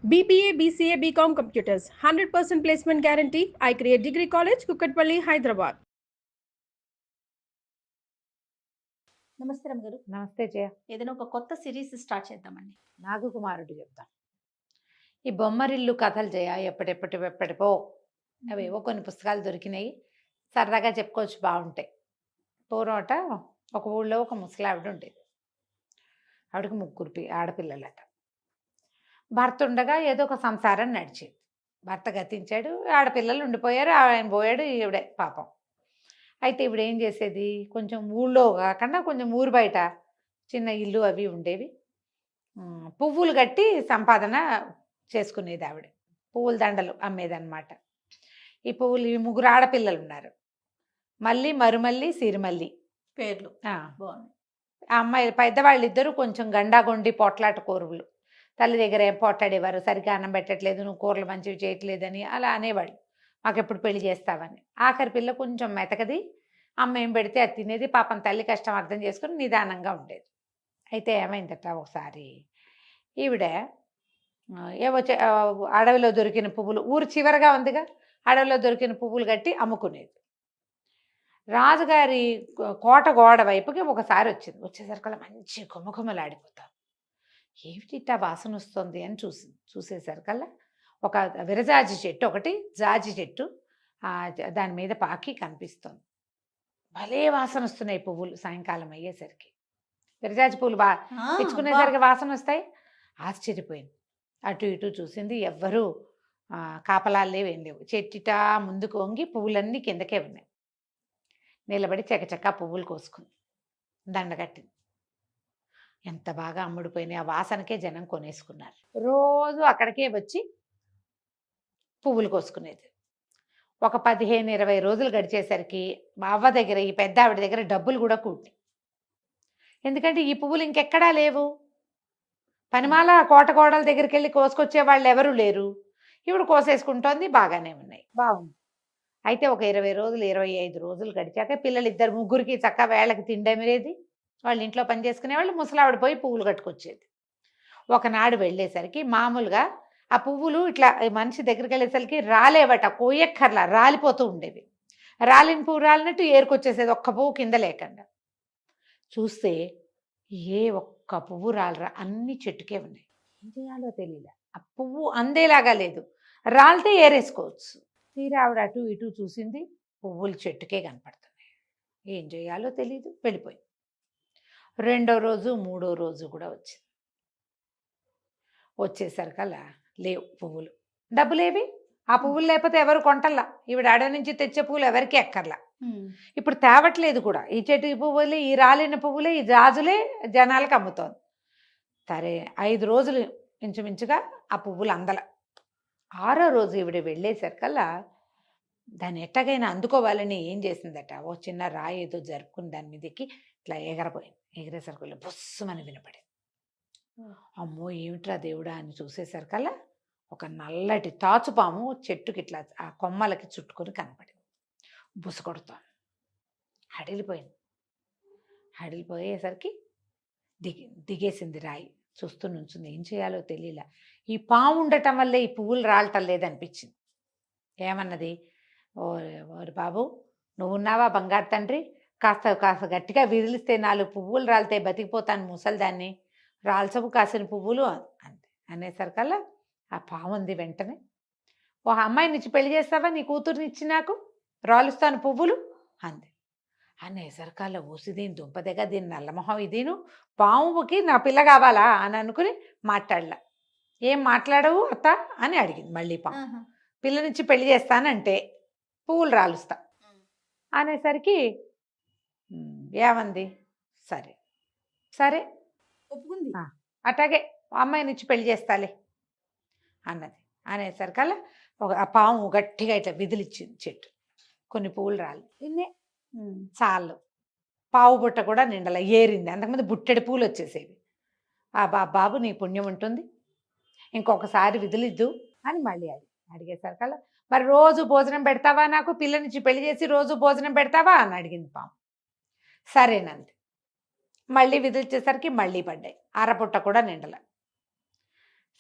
BBA, BCA, BCom Computers, 100% placement guarantee. I create Degree College, Kukatpalli, Hyderabad. నమస్తే రమగారు. నమస్తే జయ. ఏదైనా ఒక కొత్త సిరీస్ స్టార్ట్ చేద్దామండి. నాగకుమారుడు చెప్తాం. ఈ బొమ్మరిల్లు కథలు జయ ఎప్పటిపో అవేవో కొన్ని పుస్తకాలు దొరికినాయి, సరదాగా చెప్పుకోవచ్చు, బాగుంటాయి. పూర్వట ఒక ఊళ్ళో ఒక ముసలావిడ ఉండేది. ఆవిడకి 3 ఆడపిల్లలట. భర్త ఉండగా ఏదో ఒక సంసారం నడిచేది. భర్త గతించాడు, ఆడపిల్లలు ఉండిపోయారు, ఆయన పోయాడు, ఈవిడే పాపం. అయితే ఇప్పుడు ఏం చేసేది, కొంచెం ఊళ్ళో కాకుండా కొంచెం ఊరు బయట చిన్న ఇల్లు అవి ఉండేవి. పువ్వులు కట్టి సంపాదన చేసుకునేది ఆవిడ. పువ్వుల దండలు అమ్మేదన్నమాట. ఈ పువ్వులు, ఈ 3 ఆడపిల్లలు ఉన్నారు. మల్లి, మరుమల్లి, సిరిమల్లి పేర్లు బాగున్నాయి. ఆ అమ్మాయి పెద్దవాళ్ళు ఇద్దరు కొంచెం గండాగొండి పోట్లాట కూరలు. తల్లి దగ్గర ఏం పోట్లాడేవారు, సరిగ్గా అన్నం పెట్టట్లేదు, నువ్వు కూరలు మంచివి చేయట్లేదని అలా అనేవాళ్ళు. మాకు ఎప్పుడు పెళ్లి చేస్తావని. ఆఖరి పిల్ల కొంచెం మెతకది, అమ్మ ఏం పెడితే అది తినేది. పాపం తల్లి కష్టం అర్థం చేసుకుని నిదానంగా ఉండేది. అయితే ఏమైందట, ఒకసారి ఈవిడ ఏవో అడవిలో దొరికిన పువ్వులు, ఊరు చివరగా ఉందిగా, అడవిలో దొరికిన పువ్వులు కట్టి అమ్ముకునేది. రాజుగారి కోట గోడ వైపుకి ఒకసారి వచ్చింది. వచ్చేసరికల్లా మంచి గుమగుమలాడిపోతాం. ఏమిటిట్టా వాసన వస్తుంది అని చూసేసరికల్లా ఒక విరజాజి చెట్టు, ఒకటి జాజి చెట్టు దాని మీద పాకి కనిపిస్తుంది. భలే వాసన వస్తున్నాయి పువ్వులు. సాయంకాలం అయ్యేసరికి విరజాజి పువ్వులు తెచ్చుకునేసరికి వాసన వస్తాయి. ఆశ్చర్యపోయింది. అటు ఇటు చూసింది, ఎవ్వరూ కాపలాలు లేవు, ఏం లేవు. చెట్టిటా ముందుకు వంగి పువ్వులన్నీ కిందకే ఉన్నాయి. నిలబడి చకచకా పువ్వులు కోసుకుంది, దండగట్టింది. ఎంత బాగా అమ్ముడిపోయినాయి. ఆ వాసనకే జనం కొనేసుకున్నారు. రోజు అక్కడికే వచ్చి పువ్వులు కోసుకునేది. ఒక 15-20 రోజులు గడిచేసరికి మా అవ్వ దగ్గర, ఈ పెద్ద ఆవిడ దగ్గర డబ్బులు కూడా కూడి. ఎందుకంటే ఈ పువ్వులు ఇంకెక్కడా లేవు. పనిమాల కోటగోడల దగ్గరికి వెళ్ళి కోసుకొచ్చే వాళ్ళు ఎవరూ లేరు. ఇప్పుడు కోసేసుకుంటోంది, బాగానే ఉన్నాయి, బాగుంది. అయితే ఒక 20 రోజులు 25 రోజులు గడిచాక పిల్లలు ఇద్దరు ముగ్గురికి చక్క వేళకి తిండమిరేది. వాళ్ళ ఇంట్లో పని చేసుకునేవాళ్ళు. ముసలావిడ పోయి పువ్వులు కట్టుకొచ్చేది. ఒకనాడు వెళ్ళేసరికి మామూలుగా ఆ పువ్వులు ఇట్లా మనిషి దగ్గరికి వెళ్ళేసరికి రాలేవట, కోయక్కర్లా, రాలిపోతూ ఉండేవి. రాలిన పువ్వు రాలినట్టు ఏరుకొచ్చేసేది, ఒక్క పువ్వు కింద లేకుండా. చూస్తే ఏ ఒక్క పువ్వు రాలరా, అన్ని చెట్టుకే ఉన్నాయి. ఏం చేయాలో తెలియలే. ఆ పువ్వు అందేలాగా లేదు, రాలితే ఏరేసుకోవచ్చు. తీరా ఆవిడ అటు ఇటు చూసింది, పువ్వులు చెట్టుకే కనపడుతున్నాయి. ఏం చేయాలో తెలియదు, వెళ్ళిపోయింది. 2వ రోజు 3వ రోజు కూడా వచ్చింది. వచ్చేసరికల్లా లేవు పువ్వులు. డబ్బులేవి? ఆ పువ్వులు లేకపోతే ఎవరు కొంటల్లా. ఈవిడ అడవి నుంచి తెచ్చే పువ్వులు ఎవరికి ఎక్కర్లా. ఇప్పుడు తేవట్లేదు కూడా. ఈ చెట్టు పువ్వులే, ఈ రాలిన పువ్వులే, ఈ జాజులే జనాలకు అమ్ముతోంది. సరే 5 రోజులు ఇంచుమించుగా ఆ పువ్వులు అందల. 6వ రోజు ఈవిడ వెళ్ళేసరికల్లా దాన్ని ఎట్టగైనా అందుకోవాలని ఏం చేసిందట, ఓ చిన్న రాయి ఏదో జరుపుకుని దాని మీదకి ఇట్లా ఎగరపోయింది. ఎగిరేసరికల్లా బుస్సుమని వినపడింది. అమ్మో ఏమిట్రా దేవుడా అని చూసేసరికల్లా ఒక నల్లటి తాచుపాము చెట్టుకి ఇట్లా ఆ కొమ్మలకి చుట్టుకొని కనపడింది. బుసకొడుతోంది. హడిలిపోయింది. హడిలిపోయేసరికి దిగేసింది రాయి. చూస్తూ నుంచింది. ఏం చేయాలో తెలియలా. ఈ పాము ఉండటం వల్లే ఈ పువ్వులు రాలటం లేదనిపించింది. ఏమన్నది, ఓరి బాబు, నువ్వున్నావా బంగారు తండ్రి, కాస్త గట్టిగా విదిలిస్తే 4 పువ్వులు రాలితే బతికిపోతాను ముసలిదాన్ని, రాల్చవు కాసిన పువ్వులు అంతే. అనేసరికల్లా ఆ పాముంది వెంటనే, ఓ అమ్మాయిని ఇచ్చి పెళ్లి చేస్తావా, నీ కూతుర్ని ఇచ్చి నాకు రాలుస్తాను పువ్వులు అంది. అనేసరికల్లా ఊసిదీని దుంపదగ, దీని నల్లమొహం ఇదీను, పాముకి నా పిల్ల కావాలా అని అనుకుని మాట్లాడలా. ఏం మాట్లాడవు అత్త అని అడిగింది మళ్ళీ పాము. పిల్లనిచ్చి పెళ్లి చేస్తానంటే పువ్వులు రాలుస్తా అనేసరికి ఏమంది, సరే సరే ఒప్పుకుంది. అట్లాగే అమ్మాయినిచ్చి పెళ్లి చేస్తాలే అన్నది. అనేసరికల్లా ఆ పాము గట్టిగా ఇట్లా విదిలిచ్చింది చెట్టు. కొన్ని పువ్వులు రాలి ఇన్నే చాలు. పావు బుట్ట కూడా నిండల, ఏరింది. అంతకుముందు బుట్టెడి పూలు వచ్చేసేవి. బాబు నీ పుణ్యం ఉంటుంది, ఇంకొకసారి విదిలిద్దు అని మళ్ళీ అడిగేసరికల్లా, మరి రోజు భోజనం పెడతావా, నాకు పిల్లనిచ్చి పెళ్లి చేసి రోజు భోజనం పెడతావా అని అడిగింది పాము. సరేనంది. మళ్ళీ విదిలిచ్చేసరికి మళ్ళీ పడ్డాయి. అరపుట్ట కూడా నిండల.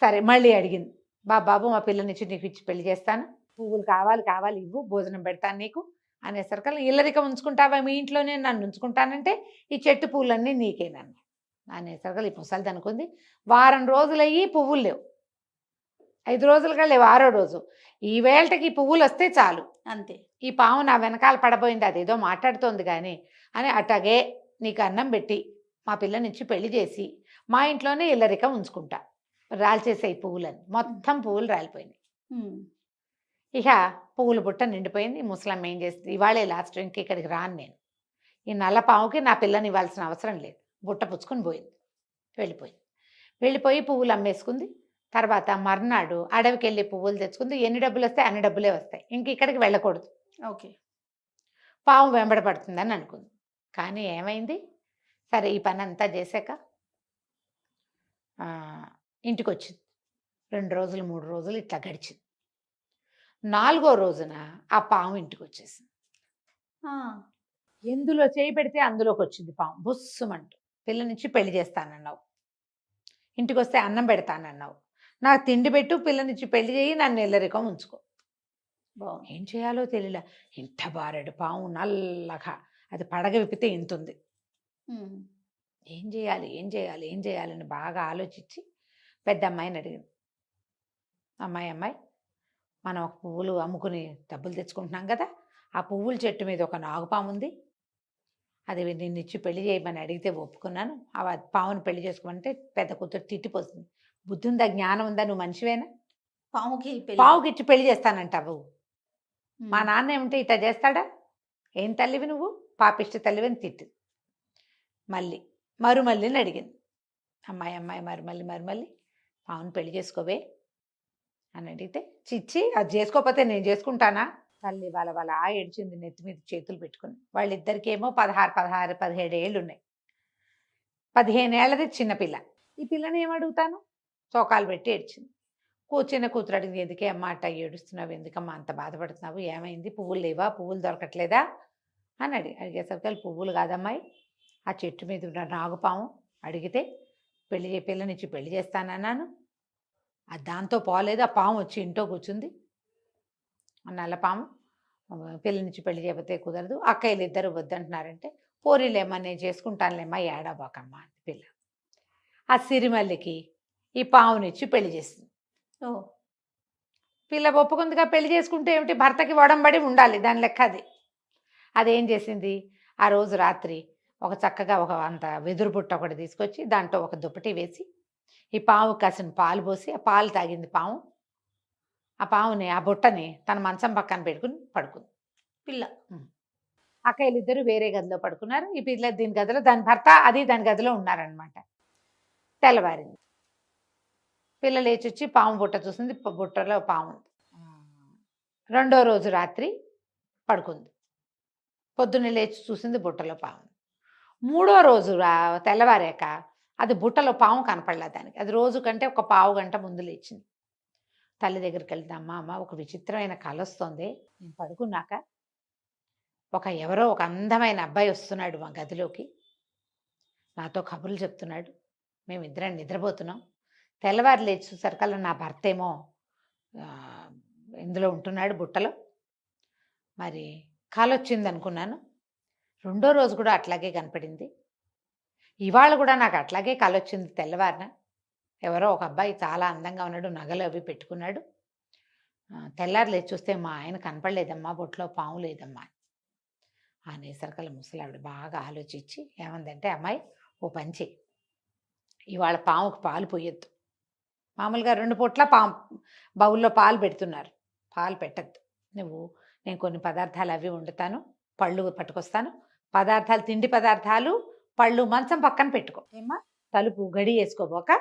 సరే మళ్ళీ అడిగింది, బాబు మా పిల్లనిచ్చి నీకు ఇచ్చి పెళ్లి చేస్తాను, పువ్వులు కావాలి ఇవ్వు, భోజనం పెడతాను నీకు అనేసరికల్లా ఇల్లరికం ఉంచుకుంటావా మీ ఇంట్లోనే, నన్ను ఉంచుకుంటానంటే ఈ చెట్టు పువ్వులన్నీ నీకేనన్న అనేసరికల్లా ఈ ముసలిది అనుకుంది. వారం రోజులయ్యి పువ్వులు లేవు, 5 రోజులుగా లేవు, 6వ రోజు ఈ వేళకి ఈ పువ్వులు వస్తే చాలు, అంతే. ఈ పాము నా వెనకాల పడబోయింది, అదేదో మాట్లాడుతోంది కానీ అని అట్లాగే నీకు అన్నం పెట్టి మా పిల్లనిచ్చి పెళ్లి చేసి మా ఇంట్లోనే ఇల్లరికం ఉంచుకుంటా, రాల్చేసాయి పువ్వులని. మొత్తం పువ్వులు రాలిపోయినాయి. ఇక పువ్వుల బుట్ట నిండిపోయింది. ముసలమ్మ ఏం చేస్తుంది, ఇవాళే లాస్ట్, ఇంక ఇక్కడికి రాను నేను, ఈ నల్ల పాముకి నా పిల్లని ఇవ్వాల్సిన అవసరం లేదు, బుట్ట పుచ్చుకొని పోయింది, వెళ్ళిపోయి పువ్వులు అమ్మేసుకుంది. తర్వాత మర్నాడు అడవికి వెళ్ళి పువ్వులు తెచ్చుకుంది. ఎన్ని డబ్బులు వస్తాయి అన్ని డబ్బులే వస్తాయి, ఇంక ఇక్కడికి వెళ్ళకూడదు, ఓకే. పాము వెంబడపడుతుందని అనుకుంది. కానీ ఏమైంది, సరే ఈ పని అంతా చేశాక ఇంటికి వచ్చింది. 2 రోజులు 3 రోజులు ఇట్లా గడిచింది. 4వ రోజున ఆ పాము ఇంటికి వచ్చేసింది. ఎందులో చేయి పెడితే అందులోకి వచ్చింది పాము, బుస్సుమంటూ. పిల్లనిచ్చి పెళ్లి చేస్తానన్నావు, ఇంటికి వస్తే అన్నం పెడతానన్నావు, నాకు తిండి పెట్టు, పిల్లనిచ్చి పెళ్లి చేయి, నన్ను ఇల్లరికం ఉంచుకో. ఏం చేయాలో తెలియలే. ఇంత బారెడు పాము నల్లగా, అది పడగ విప్పితే ఇంతుంది. ఏం చేయాలని బాగా ఆలోచించి పెద్ద అమ్మాయిని అడిగింది. అమ్మాయి మనం ఒక పువ్వులు అమ్ముకుని డబ్బులు తెచ్చుకుంటున్నాం కదా, ఆ పువ్వుల చెట్టు మీద ఒక నాగుపాము ఉంది, అది నిన్ను ఇచ్చి పెళ్లి చేయమని అడిగితే ఒప్పుకున్నాను, ఆ పాముని పెళ్లి చేసుకోమంటే పెద్ద కూతురు తిట్టిపోతుంది. బుద్ధి ఉందా, జ్ఞానం ఉందా, నువ్వు మనిషివేనా, పావుకి ఇచ్చి పెళ్లి చేస్తానంటావు, మా నాన్న ఏమిటి ఇట్లా చేస్తాడా, ఏం తల్లివి నువ్వు, పాపిష్టి తల్లివని తిట్టు. మరుమల్లిని అడిగింది. అమ్మాయి మరుమల్లి పావుని పెళ్లి చేసుకోవే అని అడిగితే, చిచ్చి అది చేసుకోకపోతే నేను చేసుకుంటానా, తల్లి వాళ్ళ ఏడ్చింది, నెత్తి మీద చేతులు పెట్టుకుని. వాళ్ళిద్దరికేమో 16, 17 ఏళ్ళు ఉన్నాయి, 15 ఏళ్ళది చిన్నపిల్ల. ఈ పిల్లని ఏమడుగుతాను, చోకాలు పెట్టి ఏడ్చింది. చిన్న కూతురు అడిగింది, ఎందుకే అమ్మ అట్ట ఏడుస్తున్నావు, ఎందుకమ్మా అంత బాధపడుతున్నావు, ఏమైంది, పువ్వులు లేవా, పువ్వులు దొరకట్లేదా అని అడిగేసరికి, పువ్వులు కాదమ్మాయి, ఆ చెట్టు మీద ఉన్న నాగుపాము అడిగితే పిల్లనిచ్చి పెళ్లి చేస్తానన్నాను, అది దాంతో పోలేదు, ఆ పాము వచ్చి ఇంట్లో కూర్చుంది, నల్ల పాము, పిల్లనిచ్చి పెళ్లి చేయకపోతే కుదరదు, అక్కయ్యలు ఇద్దరు వద్దంటున్నారంటే, పోరీలేమ్మా నేను చేసుకుంటానులేమ్మా, ఏడాబాకమ్మా అని పిల్ల. ఆ సిరిమల్లికి ఈ పావునిచ్చి పెళ్లి చేస్తుంది. పిల్ల ఒప్పుకుందిగా, పెళ్లి చేసుకుంటే ఏమిటి, భర్తకి వడంబడి ఉండాలి, దాని లెక్క అది. అదేం చేసింది, ఆ రోజు రాత్రి చక్కగా అంత వెదురు బుట్ట ఒకటి తీసుకొచ్చి దాంట్లో ఒక దుప్పటి వేసి ఈ పాము కాసిన పాలు పోసి ఆ పాలు తాగింది పాము. ఆ పాముని, ఆ బుట్టని తన మంచం పక్కన పెట్టుకుని పడుకుంది పిల్ల. అక్కయ్యలు ఇద్దరు వేరే గదిలో పడుకున్నారు, ఈ పిల్ల దీని గదిలో, దాని భర్త అది దాని గదిలో ఉన్నారనమాట. తెల్లవారింది, పిల్ల లేచి వచ్చి పాము బుట్ట చూసింది, బుట్టలో పాము. 2వ రోజు రాత్రి పడుకుంది, పొద్దున్నే లేచి చూసింది బుట్టలో పాము. 3వ రోజు తెల్లవారాక అది బుట్టలో పాము కనపడలే దానికి. అది రోజు కంటే ఒక పావు గంట ముందు లేచింది. తల్లి దగ్గరికి వెళ్తే, అమ్మ ఒక విచిత్రమైన కల వస్తుంది, నేను పడుకున్నాక ఎవరో ఒక అందమైన అబ్బాయి వస్తున్నాడు మా గదిలోకి, నాతో కబుర్లు చెప్తున్నాడు, మేమిద్దరం నిద్రపోతున్నాం, తెల్లవారు లేచి చూసరికల్లా నా భర్త ఏమో ఇందులో ఉంటున్నాడు బుట్టలో, మరి కల వచ్చింది అనుకున్నాను. 2వ రోజు కూడా అట్లాగే కనపడింది, ఇవాళ కూడా నాకు అట్లాగే కల వచ్చింది. తెల్లవారిన ఎవరో ఒక అబ్బాయి చాలా అందంగా ఉన్నాడు, నగలు అవి పెట్టుకున్నాడు, తెల్లారి లేచి చూస్తే మా ఆయన కనపడలేదమ్మా, బొట్లో పాము లేదమ్మా అనేసరికల్లా ముసలావిడ బాగా ఆలోచించి ఏమందంటే, అమ్మాయి ఓ పంచి, ఇవాళ పాముకు పాలు పోయొద్దు, మామూలుగా 2 పూట్ల బౌల్లో పాలు పెడుతున్నారు, పాలు పెట్టద్దు నువ్వు, నేను కొన్ని పదార్థాలు అవి వండుతాను, పళ్ళు పట్టుకొస్తాను, తిండి పదార్థాలు పళ్ళు మంచం పక్కన పెట్టుకో, ఏమా తలుపు గడి వేసుకోబోక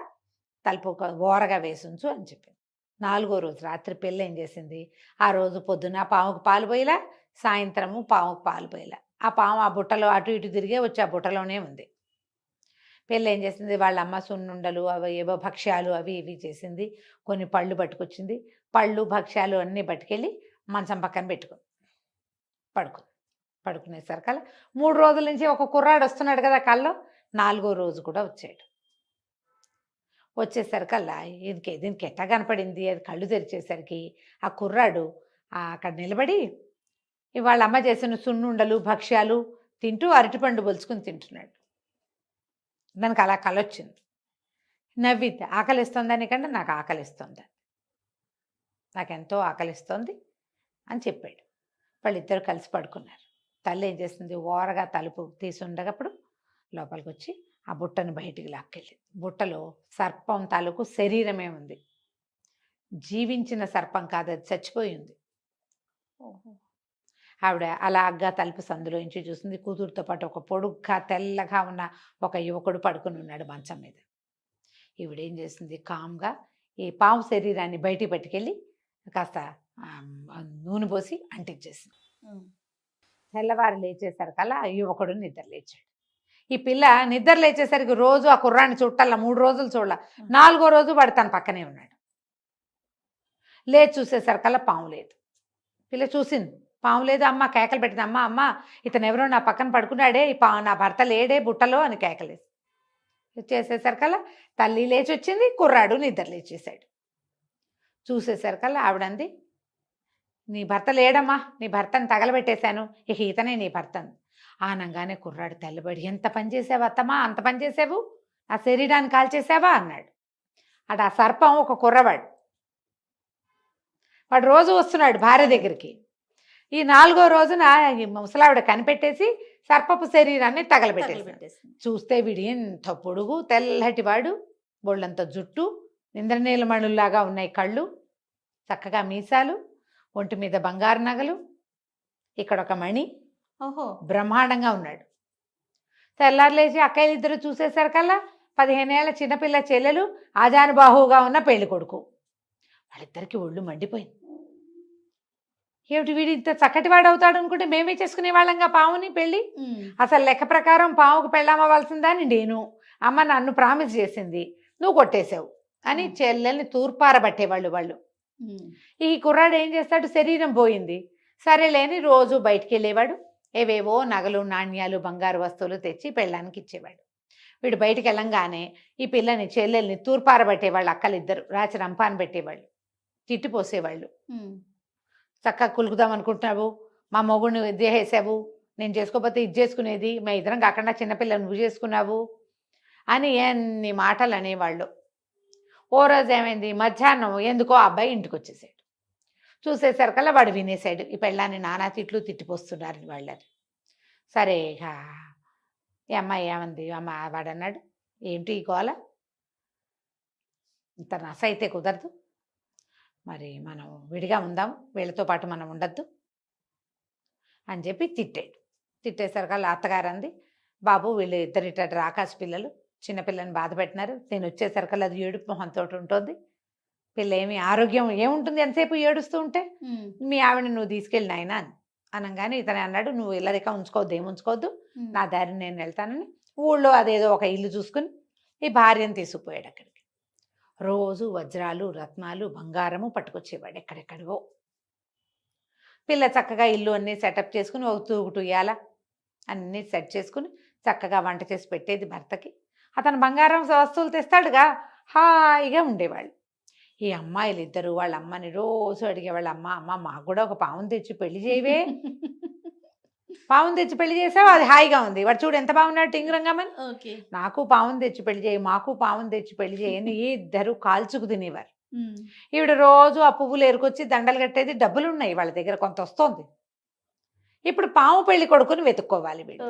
తలుపు ఓరగా వేసుంచు అని చెప్పింది. 4వ రోజు రాత్రి పిల్ల ఏం చేసింది, ఆ రోజు పొద్దున పాముకు పాలు పోయిలా, సాయంత్రము పాముకు పాలు పోయిలా, ఆ పాము ఆ బుట్టలో అటు ఇటు తిరిగే వచ్చి ఆ బుట్టలోనే ఉంది. పిల్ల ఏం చేసింది, వాళ్ళ అమ్మ సున్నుండలు అవి ఏవో భక్ష్యాలు అవి ఇవి చేసింది, కొన్ని పళ్ళు పట్టుకొచ్చింది, పళ్ళు భక్ష్యాలు అన్నీ పట్టుకెళ్ళి మంచం పక్కన పడుకునేసరికల్లా 3 రోజుల నుంచి ఒక కుర్రాడు వస్తున్నాడు కదా కల్లో, 4వ రోజు కూడా వచ్చాడు. వచ్చేసరికల్లా దీనికి ఎట్టా కనపడింది, అది కళ్ళు తెరిచేసరికి ఆ కుర్రాడు అక్కడ నిలబడి వాళ్ళ అమ్మ చేసిన సున్నుండలు భక్ష్యాలు తింటూ అరటిపండు బొలుచుకుని తింటున్నాడు. దానికి అలా కలొచ్చింది. నవ్వితే ఆకలిస్తుందని కంటే నాకు ఆకలిస్తుంది, నాకెంతో ఆకలిస్తుంది అని చెప్పాడు. వాళ్ళిద్దరు కలిసి పడుకున్నారు. తల్లి ఏం చేస్తుంది, ఓరగా తలుపు తీసి ఉండగప్పుడు లోపలికి వచ్చి ఆ బుట్టను బయటికి లాక్కెళ్ళింది. బుట్టలో సర్పం తాలూకు శరీరమే ఉంది. జీవించిన సర్పం కాదు, అది చచ్చిపోయి ఉంది. ఆవిడ అలాగా తలుపు సందులోంచి చూసింది. కూతురుతో పాటు ఒక పొడుగ్గా తెల్లగా ఉన్న ఒక యువకుడు పడుకుని ఉన్నాడు మంచం మీద. ఈవిడేం చేసింది, కామ్గా ఈ పాము శరీరాన్ని బయటికి పట్టుకెళ్ళి కాస్త నూనె పోసి అంటించేసింది. తెల్లవారు లేచేసరికల్లా ఆ యువకుడు నిద్ర లేచాడు. ఈ పిల్ల నిద్ర లేచేసరికి రోజు ఆ కుర్రాన్ని చుట్టాల 3 రోజులు చూడాల. 4వ రోజు వాడు తన పక్కనే ఉన్నాడు. లేచి చూసేసరికల్లా పాము లేదు. పిల్ల చూసింది, పాము లేదు. అమ్మ కేకలు పెట్టింది, అమ్మ అమ్మ ఇతను ఎవరో నా పక్కన పడుకున్నాడే, ఈ నా భర్త లేడే బుట్టలో అని కేకలేదు. చేసేసరికల్లా తల్లి లేచి వచ్చింది, కుర్రాడు నిద్ర లేచేసాడు. చూసేసరికల్లా ఆవిడంది, నీ భర్త లేడమ్మా, నీ భర్తను తగలబెట్టేశాను, ఇక ఇతనే నీ భర్తను. ఆనంగానే కుర్రాడు తెల్లబడి, ఎంత పని చేసావు అత్తమ్మా, అంత పని చేసావు, నా శరీరాన్ని కాల్చేసావా అన్నాడు. అటు ఆ సర్పం ఒక కుర్రవాడు, వాడు రోజు వస్తున్నాడు భార్య దగ్గరికి. ఈ 4వ రోజున ఈ ముసలావిడ కనిపెట్టేసి సర్పపు శరీరాన్ని తగలబెట్టేసి చూస్తే వీడు ఎంత పొడుగు తెల్లటివాడు, బొళ్ళంత జుట్టు, ఇంద్రనీలమణుల్లాగా ఉన్నాయి కళ్ళు, చక్కగా మీసాలు, ఒంటి మీద బంగారు నగలు, ఇక్కడ ఒక మణి, బ్రహ్మాండంగా ఉన్నాడు. తెల్లారు లేచి అక్కయ్యలు ఇద్దరు చూసేసరికల్లా 15 ఏళ్ల చిన్నపిల్ల చెల్లెలు, ఆజానుబాహువుగా ఉన్న పెళ్లి కొడుకు. వాళ్ళిద్దరికి ఒళ్ళు మండిపోయింది. ఏమిటి వీడు ఇంత చక్కటి వాడు అవుతాడు అనుకుంటే మేమే చేసుకునే వాళ్ళంగా పావుని పెళ్ళి. అసలు లెక్క ప్రకారం పావుకు పెళ్ళమ్మవలసిందని నేను, అమ్మ నన్ను ప్రామిస్ చేసింది, నువ్వు కొట్టేశావు అని చెల్లెల్ని తూర్పారబట్టేవాళ్ళు వాళ్ళు. ఈ కుర్రాడు ఏం చేస్తాడు, శరీరం పోయింది సరేలేని రోజు బయటికి వెళ్ళేవాడు, ఏవేవో నగలు నాణ్యాలు బంగారు వస్తువులు తెచ్చి పెళ్ళానికి ఇచ్చేవాడు. వీడు బయటికి వెళ్ళంగానే ఈ పిల్లని చెల్లెల్ని తూర్పారబట్టేవాళ్ళు, అక్కలిద్దరు రాచి రంపాన్ని పెట్టేవాళ్ళు, తిట్టిపోసేవాళ్ళు. చక్కగా కులుకుదాం అనుకుంటున్నావు, మా మొగుడిని విద్య చేసావు, నేను చేసుకోకపోతే ఇది చేసుకునేది, మా ఇద్దరం కాకుండా చిన్నపిల్లని నువ్వు చేసుకున్నావు అని ఎన్ని మాటలు అనేవాళ్ళు. ఓ రోజు ఏమైంది, మధ్యాహ్నం ఎందుకో ఆ అబ్బాయి ఇంటికి వచ్చేసాడు. చూసేసరికల్లా వాడు వినేశాడు, ఈ పెళ్ళాన్ని నానా తిట్లు తిట్టిపోస్తున్నారు వాళ్ళని. సరే ఈ అమ్మాయి ఏమంది, అమ్మ వాడు అన్నాడు, ఏంటి ఈ గోల, ఇంత నస అయితే కుదరదు, మరి మనం విడిగా ఉందాం, వీళ్ళతో పాటు మనం ఉండద్దు అని చెప్పి తిట్టాడు. తిట్టేసరికల్లా అత్తగారు అంది, బాబు వీళ్ళు ఇద్దరిట రాకాశ పిల్లలు, చిన్నపిల్లని బాధ పెట్టినారు, నేను వచ్చేసరికల్లా అది ఏడుపు మొహంతో ఉంటుంది, పిల్ల ఏమి ఆరోగ్యం ఏముంటుంది ఎంతసేపు ఏడుస్తూ ఉంటే, మీ ఆవిడని నువ్వు తీసుకెళ్ళిన ఆయన అని అనగానే ఇతనే అన్నాడు, నువ్వు ఇల్లరిక ఉంచుకోవద్దు, ఏముంచుకోవద్దు, నా దారిని నేను వెళ్తానని ఊళ్ళో అదేదో ఒక ఇల్లు చూసుకుని ఈ భార్యను తీసుకుపోయాడు. అక్కడికి రోజు వజ్రాలు రత్నాలు బంగారము పట్టుకొచ్చేవాడు ఎక్కడెక్కడివో. పిల్ల చక్కగా ఇల్లు అన్నీ సెటప్ చేసుకుని ఒక తూగుటు ఇయ్యాల అన్నీ సెట్ చేసుకుని చక్కగా వంట చేసి పెట్టేది భర్తకి. అతను బంగారం వస్తువులు తెస్తాడుగా, హాయిగా ఉండేవాళ్ళు. ఈ అమ్మాయిలు ఇద్దరు వాళ్ళ అమ్మని రోజు అడిగేవాళ్ళు, అమ్మ అమ్మ మాకు కూడా ఒక పావును తెచ్చి పెళ్లి చేయవే, పావును తెచ్చి పెళ్లి చేసావు, అది హాయిగా ఉంది, వాడు చూడు ఎంత బాగున్నాడు టింగురంగమని, నాకు పావును తెచ్చి పెళ్లి చేయి, మాకు పావును తెచ్చి పెళ్లి చేయని ఇద్దరు కాల్చుకు తినేవారు. ఈవిడ రోజు ఆ పువ్వులు ఏరుకొచ్చి దండలు కట్టేది, డబ్బులు ఉన్నాయి వాళ్ళ దగ్గర, కొంత వస్తుంది. ఇప్పుడు పాము పెళ్లి కొడుకుని వెతుక్కోవాలి వీడు.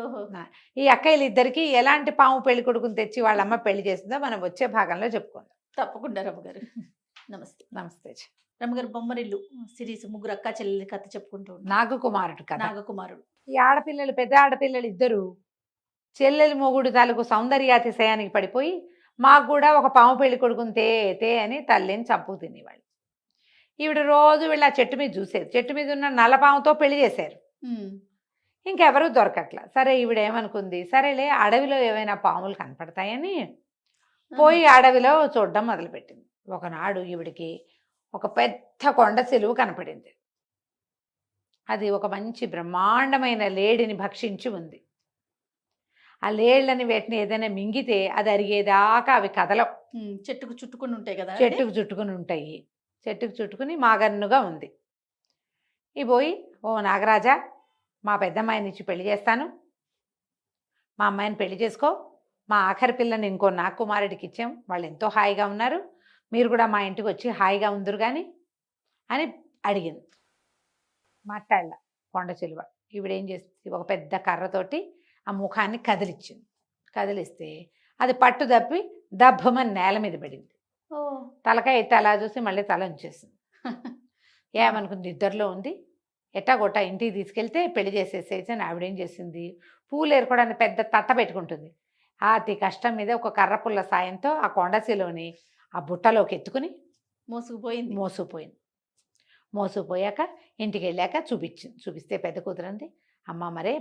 ఈ అక్కయ్యలు ఇద్దరికి ఎలాంటి పాము పెళ్లి కొడుకుని తెచ్చి వాళ్ళ అమ్మ పెళ్లి చేసిందో మనం వచ్చే భాగంలో చెప్పుకుందాం. తప్పకుండా రమ్మగారు. నమస్తే. నమస్తే రమ్మగారు. బొమ్మరిల్లు సిరీస్ ముగ్గురు అక్క చెల్లెలి కథ చెప్పుకుంటూ ఉంటాం. నాగకుమారుడు కథ. నాగకుమారుడు. ఈ ఆడపిల్లలు పెద్ద ఆడపిల్లలు ఇద్దరు చెల్లెలి మొగుడు తాలూకు సౌందర్యాతిశయానికి పడిపోయి మాకు కూడా ఒక పాము పెళ్లి కొడుకుని తే అని తల్లిని చంపు తినేవాళ్ళు. ఈవిడ రోజు వీళ్ళ చెట్టు మీద చూసేది, చెట్టు మీద ఉన్న నల్లపాముతో పెళ్లి చేశారు, ఇంకెవరూ దొరకట్లా. సరే ఈవిడ ఏమనుకుంది, సరేలే అడవిలో ఏమైనా పాములు కనపడతాయని పోయి అడవిలో చూడడం మొదలుపెట్టింది. ఒకనాడు ఈవిడికి ఒక పెద్ద కొండ చెలువు కనపడింది. అది ఒక మంచి బ్రహ్మాండమైన లేడిని భక్షించి ఉంది. ఆ లేళ్ళని వేటిని ఏదైనా మింగితే అది అరిగేదాకా అవి కదలవు. చెట్టుకు చుట్టుకొని ఉంటాయి కదా చెట్టుకు చుట్టుకుని ఉంటాయి. చెట్టుకు చుట్టుకుని మాగన్నుగా ఉంది. ఈ పోయి, ఓ నాగరాజా, మా పెద్దమ్మాయిని ఇచ్చి పెళ్లి చేస్తాను, మా అమ్మాయిని పెళ్లి చేసుకో, మా ఆఖరి పిల్లని ఇంకో నాకు కుమారుడికి ఇచ్చాం, వాళ్ళు ఎంతో హాయిగా ఉన్నారు, మీరు కూడా మా ఇంటికి వచ్చి హాయిగా ఉందరు కానీ అని అడిగింది. మాట్లాడలా కొండ చిలువ. ఈవిడేం చేస్తుంది, ఒక పెద్ద కర్రతోటి ఆ ముఖాన్ని కదిలిచ్చింది. కదిలిస్తే అది పట్టు తప్పి దబ్బమని నేల మీద పడింది. ఓ తలకాయ ఎత్తి అలా చూసి మళ్ళీ తల ఉంచేసింది. ఏమనుకుంది, నిద్రలో ఉంది, ఎట్టా కొట్టా ఇంటికి తీసుకెళ్తే పెళ్లి చేసేసేసి అని ఆవిడేం చేసింది, పూలు ఏరుకోవడానికి పెద్ద తట్ట పెట్టుకుంటుంది. అతి కష్టం మీద ఒక కర్ర పుల్ల సాయంతో ఆ కొండసిలోని ఆ బుట్టలోకి ఎత్తుకుని మోసుకుపోయింది. మోసుకుపోయాక ఇంటికి వెళ్ళాక చూపిస్తే పెద్ద కూతురంది, అమ్మ మరే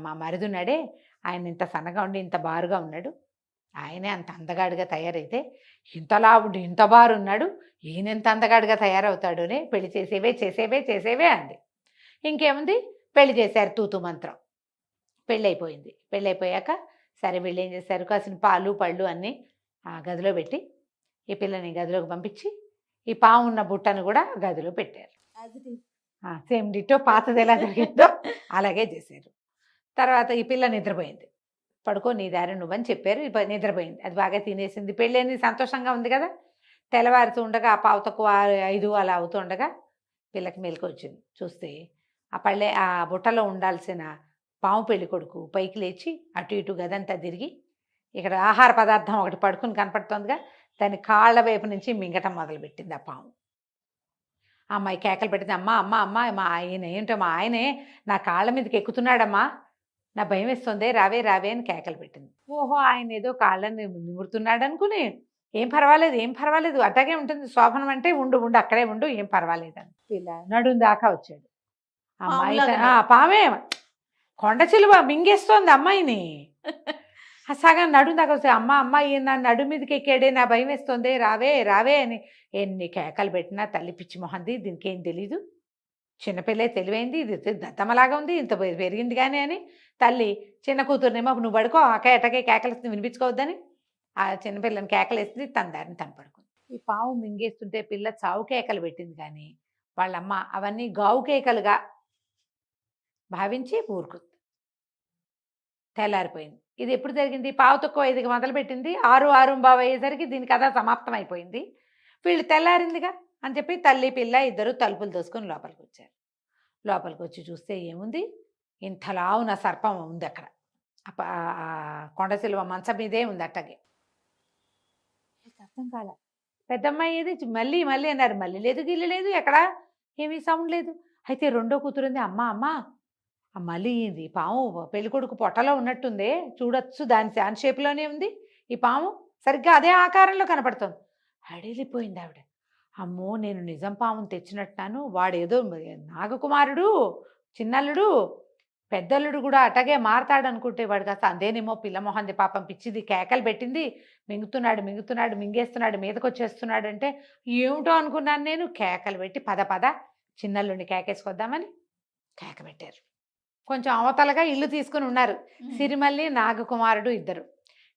మా మరిదున్నాడే, ఆయన ఇంత సన్నగా ఉండి ఇంత బారుగా ఉన్నాడు, ఆయనే అంత అందగాడిగా తయారైతే ఇంతలా ఉండి ఇంత బారున్నాడు, ఈయన ఎంత అందగాడిగా తయారవుతాడు అని పెళ్లి చేసేవే అంది. ఇంకేముంది, పెళ్లి చేశారు తూతు మంత్రం. పెళ్ళైపోయింది. పెళ్ళైపోయాక సరే వీళ్ళు ఏం చేశారు, కాసిన పాలు పళ్ళు అన్నీ ఆ గదిలో పెట్టి ఈ పిల్లని గదిలోకి పంపించి ఈ పాము ఉన్న బుట్టను కూడా గదిలో పెట్టారు. సేమ్ డిటో పాతది ఎలా జరిగిందో అలాగే చేశారు. తర్వాత ఈ పిల్ల నిద్రపోయింది. పడుకో నీ దారి నువ్వని చెప్పారు. నిద్రపోయింది. అది బాగా తినేసింది. పెళ్ళి సంతోషంగా ఉంది కదా. తెల్లవారుతూ ఉండగా ఆ పావు తక్కువ 5 అలా అవుతూ ఉండగా పిల్లకి మెలకు వచ్చింది. చూస్తే ఆ బుట్టలో ఉండాల్సిన పాము పెళ్లి కొడుకు పైకి లేచి అటు ఇటు గదంతా తిరిగి ఇక్కడ ఆహార పదార్థం ఒకటి పడుకుని కనపడుతుందిగా, దాని కాళ్ళ వైపు నుంచి మింగటం మొదలుపెట్టింది ఆ పాము. అమ్మాయి కేకలు పెట్టింది, అమ్మ అమ్మ అమ్మ మా ఆయన ఏంటో, మా ఆయనే నా కాళ్ళ మీదకి ఎక్కుతున్నాడమ్మా, నా భయం వేస్తుంది, రావే రావే అని కేకలు పెట్టింది. ఓహో, ఆయన ఏదో కాళ్ళని నిమురుతున్నాడు అనుకుని ఏం పర్వాలేదు అట్లాగే ఉంటుంది శోభనం అంటే, ఉండు అక్కడే ఉండు, ఏం పర్వాలేదు అని పిల్ల నడుం దాకా వచ్చాడు. అమ్మాయి పామే కొండ చిలువ మింగేస్తోంది అమ్మాయిని. సగం నడుం దాకా వస్తే అమ్మాయి నా నడు మీదకి ఎక్కాడే, నా భయం వేస్తుంది, రావే అని ఎన్ని కేకలు పెట్టినా తల్లి పిచ్చి మొహంది, దీనికి ఏం తెలీదు, చిన్నపిల్లే తెలివైంది, ఇది దత్తమలాగా ఉంది, ఇంత పెరిగింది కానీ అని తల్లి చిన్న కూతురునేమో నువ్వు పడుకో ఎటకే కేకలేస్తుంది వినిపించుకోవద్దని ఆ చిన్నపిల్లని కేకలేస్తుంది, తన దారిని తను పడుకుంది. ఈ పాము మింగేస్తుంటే పిల్ల చావు కేకలు పెట్టింది కానీ వాళ్ళమ్మ అవన్నీ గావు కేకలుగా భావించి ఊరుకుంది. తెల్లారిపోయింది. ఇది ఎప్పుడు జరిగింది, పావు తక్కువ 5కి మొదలుపెట్టింది, 6:15 అయ్యేసరికి దీని కథ సమాప్తం అయిపోయింది. వీళ్ళు తెల్లారిందిగా అని చెప్పి తల్లి పిల్ల ఇద్దరు తలుపులు తోసుకొని లోపలికి వచ్చారు. లోపలికి వచ్చి చూస్తే ఏముంది, ఇంతలా ఉన్న సర్పం ఉంది అక్కడ. కొండసిలువ మంచం మీదే ఉంది అట్టగే. అర్థం కాల. పెద్దమ్మాయి ఏది మళ్ళీ అన్నారు, మళ్ళీ లేదు గిల్లి లేదు, ఎక్కడా ఏమీ సౌండ్ లేదు. అయితే రెండో కూతురుంది, అమ్మ మళ్ళీ ఇది పాము పెళ్ళికొడుకు పొట్టలో ఉన్నట్టుందే, చూడొచ్చు, దాని షేప్లోనే ఉంది ఈ పాము, సరిగ్గా అదే ఆకారంలో కనపడుతుంది. అడిలిపోయింది ఆవిడ. అమ్మో, నేను నిజం పాముని తెచ్చినట్టున్నాను, వాడేదో నాగకుమారుడు చిన్నల్లుడు పెద్దల్లుడు కూడా అటగే మారతాడు అనుకుంటే వాడు కాస్త అందేనేమో, పిల్లమోహంది పాపం పిచ్చిది కేకలు పెట్టింది, మింగేస్తున్నాడు మీదకి వచ్చేస్తున్నాడు అంటే ఏమిటో అనుకున్నాను నేను. కేకలు పెట్టి పద చిన్నల్లుడిని కేకేసుకొద్దామని కేక పెట్టారు. కొంచెం అవతలగా ఇల్లు తీసుకుని ఉన్నారు సిరిమల్లి నాగకుమారుడు ఇద్దరు.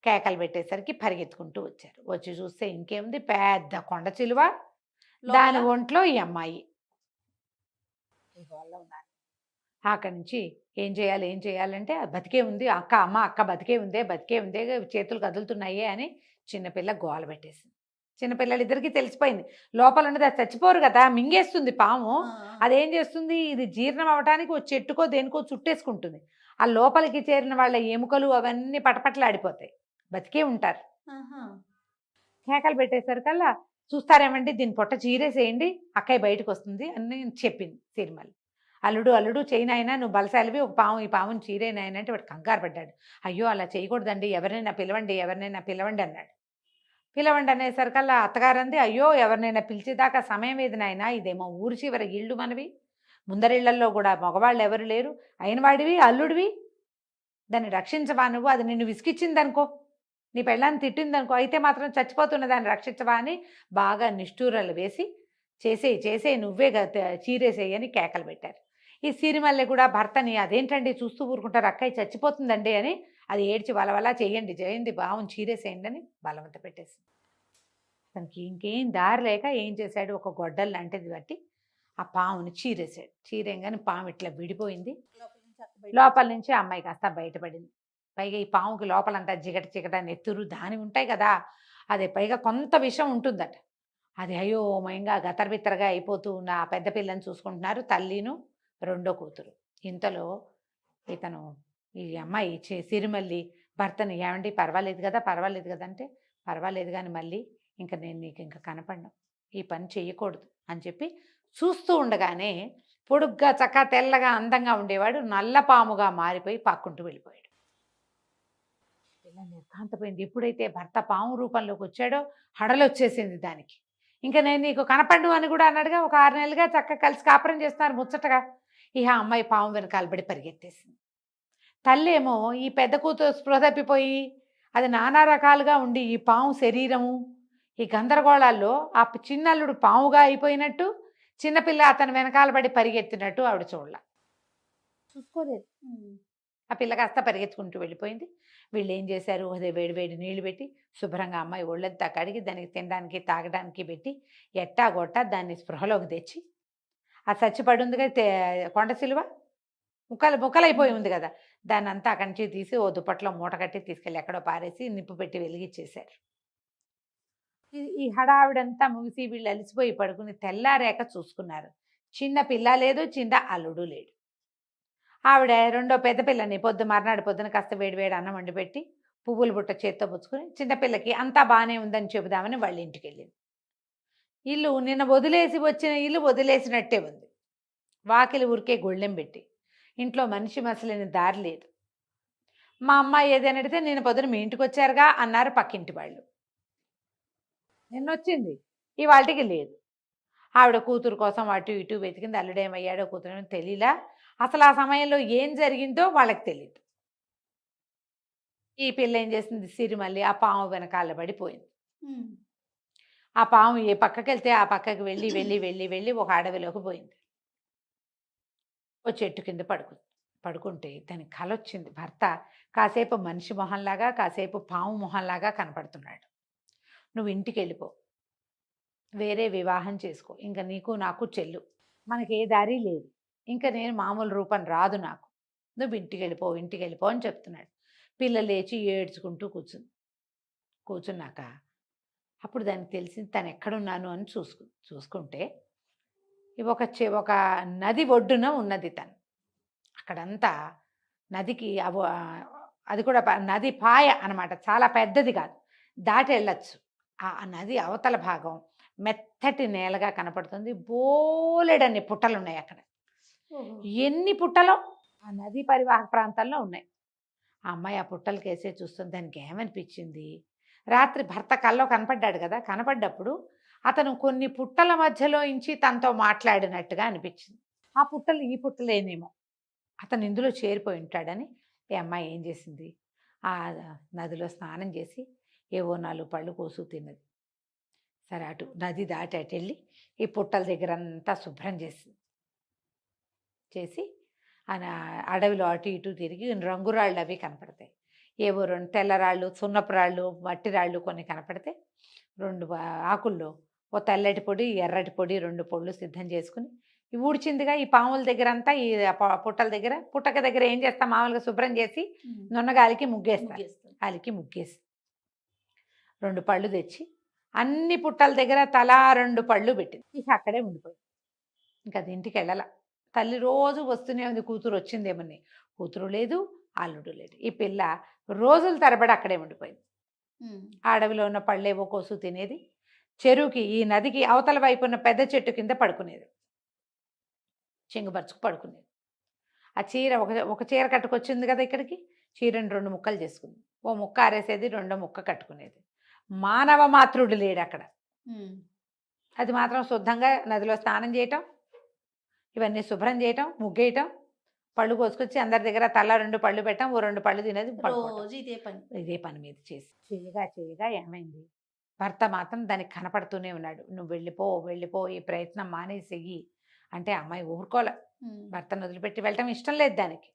కేకలు పెట్టేసరికి పరిగెత్తుకుంటూ వచ్చారు. వచ్చి చూస్తే ఇంకేముంది, పెద్ద కొండ చిలువ, దాని ఒంట్లో ఈ అమ్మాయి ఉన్నారు. అక్కడి నుంచి ఏం చేయాలంటే బతికే ఉంది అక్క బతికే ఉందే చేతులు కదులుతున్నాయే అని చిన్నపిల్ల గోల పెట్టేసింది. చిన్నపిల్లలిద్దరికీ తెలిసిపోయింది లోపల ఉన్నది, అది చచ్చిపోరు కదా, మింగేస్తుంది పాము. అదేం చేస్తుంది, ఇది జీర్ణం అవ్వటానికి ఒక చెట్టుకో దేనికో చుట్టేసుకుంటుంది. ఆ లోపలికి చేరిన వాళ్ళ ఎముకలు అవన్నీ పటపటలాడిపోతాయి, బతికే ఉంటారు. కేకలు పెట్టేసరికల్లా చూస్తారేమండి, దీని పొట్ట చీరేసేయండి, అక్కయ్య బయటకు వస్తుంది అని చెప్పింది సిరిమల్లి. అల్లుడు చేయనాయనా, నువ్వు బలశాలివి, ఈ పాముని చీరేనాయన అంటే వాడు కంగారు పడ్డాడు. అయ్యో అలా చేయకూడదండి, ఎవరినైనా పిలవండి అన్నాడు. పిలవండి అనేసరికల్లా అత్తగారంది, అయ్యో ఎవరినైనా పిలిచేదాకా సమయం ఏది నాయనా, ఇదేమో ఊరి చివరి ఇళ్ళు మనవి, ముందరిళ్లల్లో కూడా మగవాళ్ళు ఎవరు లేరు, అయినవాడివి అల్లుడివి, దాన్ని రక్షించవా నువ్వు, అది నిన్ను విసిగిచ్చిందనుకో, నీ పెళ్ళాన్ని తిట్టిందనుకో, అయితే మాత్రం చచ్చిపోతున్న దాన్ని రక్షించవా అని బాగా నిష్ఠూరాలు వేసి చేసే నువ్వే చీరేసేయి అని కేకలు పెట్టారు. ఈ సిరిమల్లె కూడా భర్తని, అదేంటండి చూస్తూ ఊరుకుంటారు, అక్కయ్య చచ్చిపోతుందండి అని అది ఏడ్చి వలవలా చేయండి చేయండి పావుని చీరేసేయండి అని బలవంత పెట్టేసింది. తనకి ఇంకేం దారి లేక ఏం చేశాడు, ఒక గొడ్డలు లాంటిది బట్టి ఆ పావుని చీరేసాడు. చీరేయంగానే పాము ఇట్లా విడిపోయింది. లోపల నుంచి ఆ అమ్మాయి కాస్త బయటపడింది. పైగా ఈ పాముకి లోపలంతా జిగట చిగట నెత్తురు దాని ఉంటాయి కదా, అదే పైగా కొంత విషం ఉంటుందట. అది అయోమయంగా గతరబిత్తరగా అయిపోతూ ఉన్న ఆ పెద్ద పిల్లని చూసుకుంటున్నారు తల్లిను రెండో కూతురు. ఇంతలో ఇతను ఈ అమ్మాయి సిరిమల్లి భర్తని, ఏమండి పర్వాలేదు కదా పర్వాలేదు కదా అంటే, పర్వాలేదు కానీ మళ్ళీ ఇంకా నేను నీకు ఇంకా కనపడను, ఈ పని చెయ్యకూడదు అని చెప్పి చూస్తూ ఉండగానే పొడుగ్గా చక్కా తెల్లగా అందంగా ఉండేవాడు నల్లపాముగా మారిపోయి పక్కుంటూ వెళ్ళిపోయాడు. ఇలా నిర్ఘాంతపోయింది. ఎప్పుడైతే భర్త పాము రూపంలోకి వచ్చాడో హడలొచ్చేసింది దానికి. ఇంకా నేను నీకు కనపడ్ను అని కూడా అన్నాడుగా. ఒక 6 నెలలుగా చక్కగా కలిసి కాపురం చేస్తున్నారు ముచ్చటగా. ఇక అమ్మాయి పాము వెనకాలబడి పరిగెత్తేసింది. తల్లి ఏమో ఈ పెద్ద కూతురు స్పృహ తప్పిపోయి అది నానా రకాలుగా ఉండి ఈ పాము శరీరము ఈ గందరగోళాల్లో ఆ చిన్నల్లుడు పాముగా అయిపోయినట్టు, చిన్నపిల్ల అతను వెనకాలబడి పరిగెత్తినట్టు ఆవిడ చూసుకోలేదు. ఆ పిల్ల కాస్త పరిగెత్తుకుంటూ వెళ్ళిపోయింది. వీళ్ళు ఏం చేశారు, అదే వేడి వేడి నీళ్లు పెట్టి శుభ్రంగా అమ్మాయి ఒళ్ళంతా కడిగి దానికి తినడానికి తాగడానికి పెట్టి ఎట్టాగొట్టా దాన్ని స్పృహలోకి తెచ్చి, ఆ చచ్చిపడి ఉంది కదా కొండ సిలువ ముక్కలైపోయి ఉంది కదా, దాన్ని అంతా అక్కడి నుంచి తీసి ఓ దుప్పట్లో మూట కట్టి తీసుకెళ్ళి ఎక్కడో పారేసి నిప్పు పెట్టి వెలిగించేశారు. ఈ హడావిడంతా ముగిసి వీళ్ళు అలిసిపోయి పడుకుని తెల్లారాక చూసుకున్నారు. చిన్న పిల్ల లేదు, చిన్న అల్లుడు లేడు. ఆవిడ రెండో పెద్ద పిల్లని మర్నాడు పొద్దున కాస్త వేడివేడి అన్నం వండి పెట్టి పువ్వుల బుట్ట చేత్తో పుచ్చుకొని చిన్నపిల్లకి అంతా బాగానే ఉందని చెబుదామని వాళ్ళ ఇంటికి వెళ్ళింది. ఇల్లు నిన్న వదిలేసి వచ్చిన ఇల్లు వదిలేసినట్టే ఉంది. వాకిలి ఊరికే గొళ్ళెం పెట్టి, ఇంట్లో మనిషి మసలేని దారి లేదు. మా అమ్మాయి ఏదైనా అడిగితే నేను పొద్దున మీ ఇంటికి వచ్చారుగా అన్నారు పక్కింటి వాళ్ళు. నిన్నొచ్చింది, ఇవాళకి లేదు. ఆవిడ కూతురు కోసం అటు ఇటు వెతికింది. అల్లుడేమయ్యాడో కూతురు తెలియలా. అసలు ఆ సమయంలో ఏం జరిగిందో వాళ్ళకి తెలియదు. ఈ పిల్ల ఏం చేసింది, సిరిమల్లి ఆ పాము వెనకాల పడిపోయింది. ఆ పాము ఏ పక్కకి వెళ్తే ఆ పక్కకి వెళ్ళి వెళ్ళి వెళ్ళి వెళ్ళి ఒక అడవిలోకి పోయింది. ఓ చెట్టు కింద పడుకుంటే దానికి కల వచ్చింది. భర్త కాసేపు మనిషి మొహంలాగా కాసేపు పాము మొహంలాగా కనపడుతున్నాడు. నువ్వు ఇంటికి వెళ్ళిపో, వేరే వివాహం చేసుకో, ఇంకా నీకు నాకు చెల్లు, మనకి ఏ దారి లేదు, ఇంకా నేను మామూలు రూపం రాదు నాకు, నువ్వు ఇంటికి వెళ్ళిపో అని చెప్తున్నాడు. పిల్ల లేచి ఏడ్చుకుంటూ కూర్చున్నాక అప్పుడు దానికి తెలిసింది తను ఎక్కడున్నాను అని చూసుకుంటే ఒక నది ఒడ్డున ఉన్నది తను. అక్కడంతా నదికి అది కూడా నది పాయ అనమాట, చాలా పెద్దది కాదు, దాటి వెళ్ళచ్చు. ఆ నది అవతల భాగం మెత్తటి నేలగా కనపడుతుంది. బోలెడన్ని పుట్టలు ఉన్నాయి అక్కడ. ఎన్ని పుట్టలో ఆ నదీ పరివాహక ప్రాంతాల్లో ఉన్నాయి. ఆ అమ్మాయి ఆ పుట్టలకి వేసే చూస్తుంది. దానికి ఏమనిపించింది, రాత్రి భర్త కల్లో కనపడ్డాడు కదా, కనపడ్డప్పుడు అతను కొన్ని పుట్టల మధ్యలో ఇంచి తనతో మాట్లాడినట్టుగా అనిపించింది. ఆ పుట్టలు ఈ పుట్టలేనేమో, అతను ఇందులో చేరిపోయి ఉంటాడని ఈ అమ్మాయి ఏం చేసింది, ఆ నదిలో స్నానం చేసి ఏవో 4 పళ్ళు కోసు తిన్నది. సరే అటు నది దాటి అటు వెళ్ళి ఈ పుట్టల దగ్గర అంతా శుభ్రం చేసి అడవిలో అటు ఇటు తిరిగి రంగురాళ్ళు అవి కనపడతాయి. ఏవో 2 తెల్లరాళ్ళు, సున్నపు రాళ్ళు, మట్టి రాళ్ళు కొన్ని కనపడితే 2 ఆకుల్లో ఓ తెల్లటి పొడి ఎర్రటి పొడి 2 పొడులు సిద్ధం చేసుకుని ఊడ్చిందిగా ఈ పాముల దగ్గర అంతా, ఈ పుట్టల దగ్గర పుట్టక దగ్గర ఏం చేస్తాం మామూలుగా శుభ్రం చేసి నున్నగాలికి ముగ్గేసి 2 పళ్ళు తెచ్చి అన్ని పుట్టల దగ్గర తలా 2 పళ్ళు పెట్టింది. ఇక అక్కడే ఉండిపోయింది. ఇంకా అది ఇంటికి వెళ్ళాల. తల్లి రోజు వస్తూనే ఉంది, కూతురు వచ్చిందేమని. కూతురు లేదు, అల్లుడు లేడు. ఈ పిల్ల రోజుల తరబడి అక్కడే ఉండిపోయింది. ఆ అడవిలో ఉన్న పళ్ళేవో కోసు తినేది, చెరువుకి ఈ నదికి అవతల వైపు ఉన్న పెద్ద చెట్టు కింద పడుకునేది, చెంగుపరుచుకు పడుకునేది. ఆ చీర ఒక చీర కట్టుకొచ్చింది కదా ఇక్కడికి, చీరను 2 ముక్కలు చేసుకుంది. ఓ ముక్క ఆరేసేది, 2వ ముక్క కట్టుకునేది. మానవ మాతృడు లేడు అక్కడ. అది మాత్రం శుద్ధంగా నదిలో స్నానం చేయటం, ఇవన్నీ శుభ్రం చేయటం, ముగ్గేయటం, పళ్ళు కోసుకొచ్చి అందరి దగ్గర తల 2 పళ్ళు పెట్టడం, ఓ 2 పళ్ళు తినేది, ఇదే పని మీద చేయగా ఏమైంది, భర్త మాత్రం దానికి కనపడుతూనే ఉన్నాడు. నువ్వు వెళ్ళిపో ఈ ప్రయత్నం మానేసేయి అంటే అమ్మాయి ఊరుకోలే. భర్తను వదిలిపెట్టి వెళ్ళటం ఇష్టం లేదు దానికి.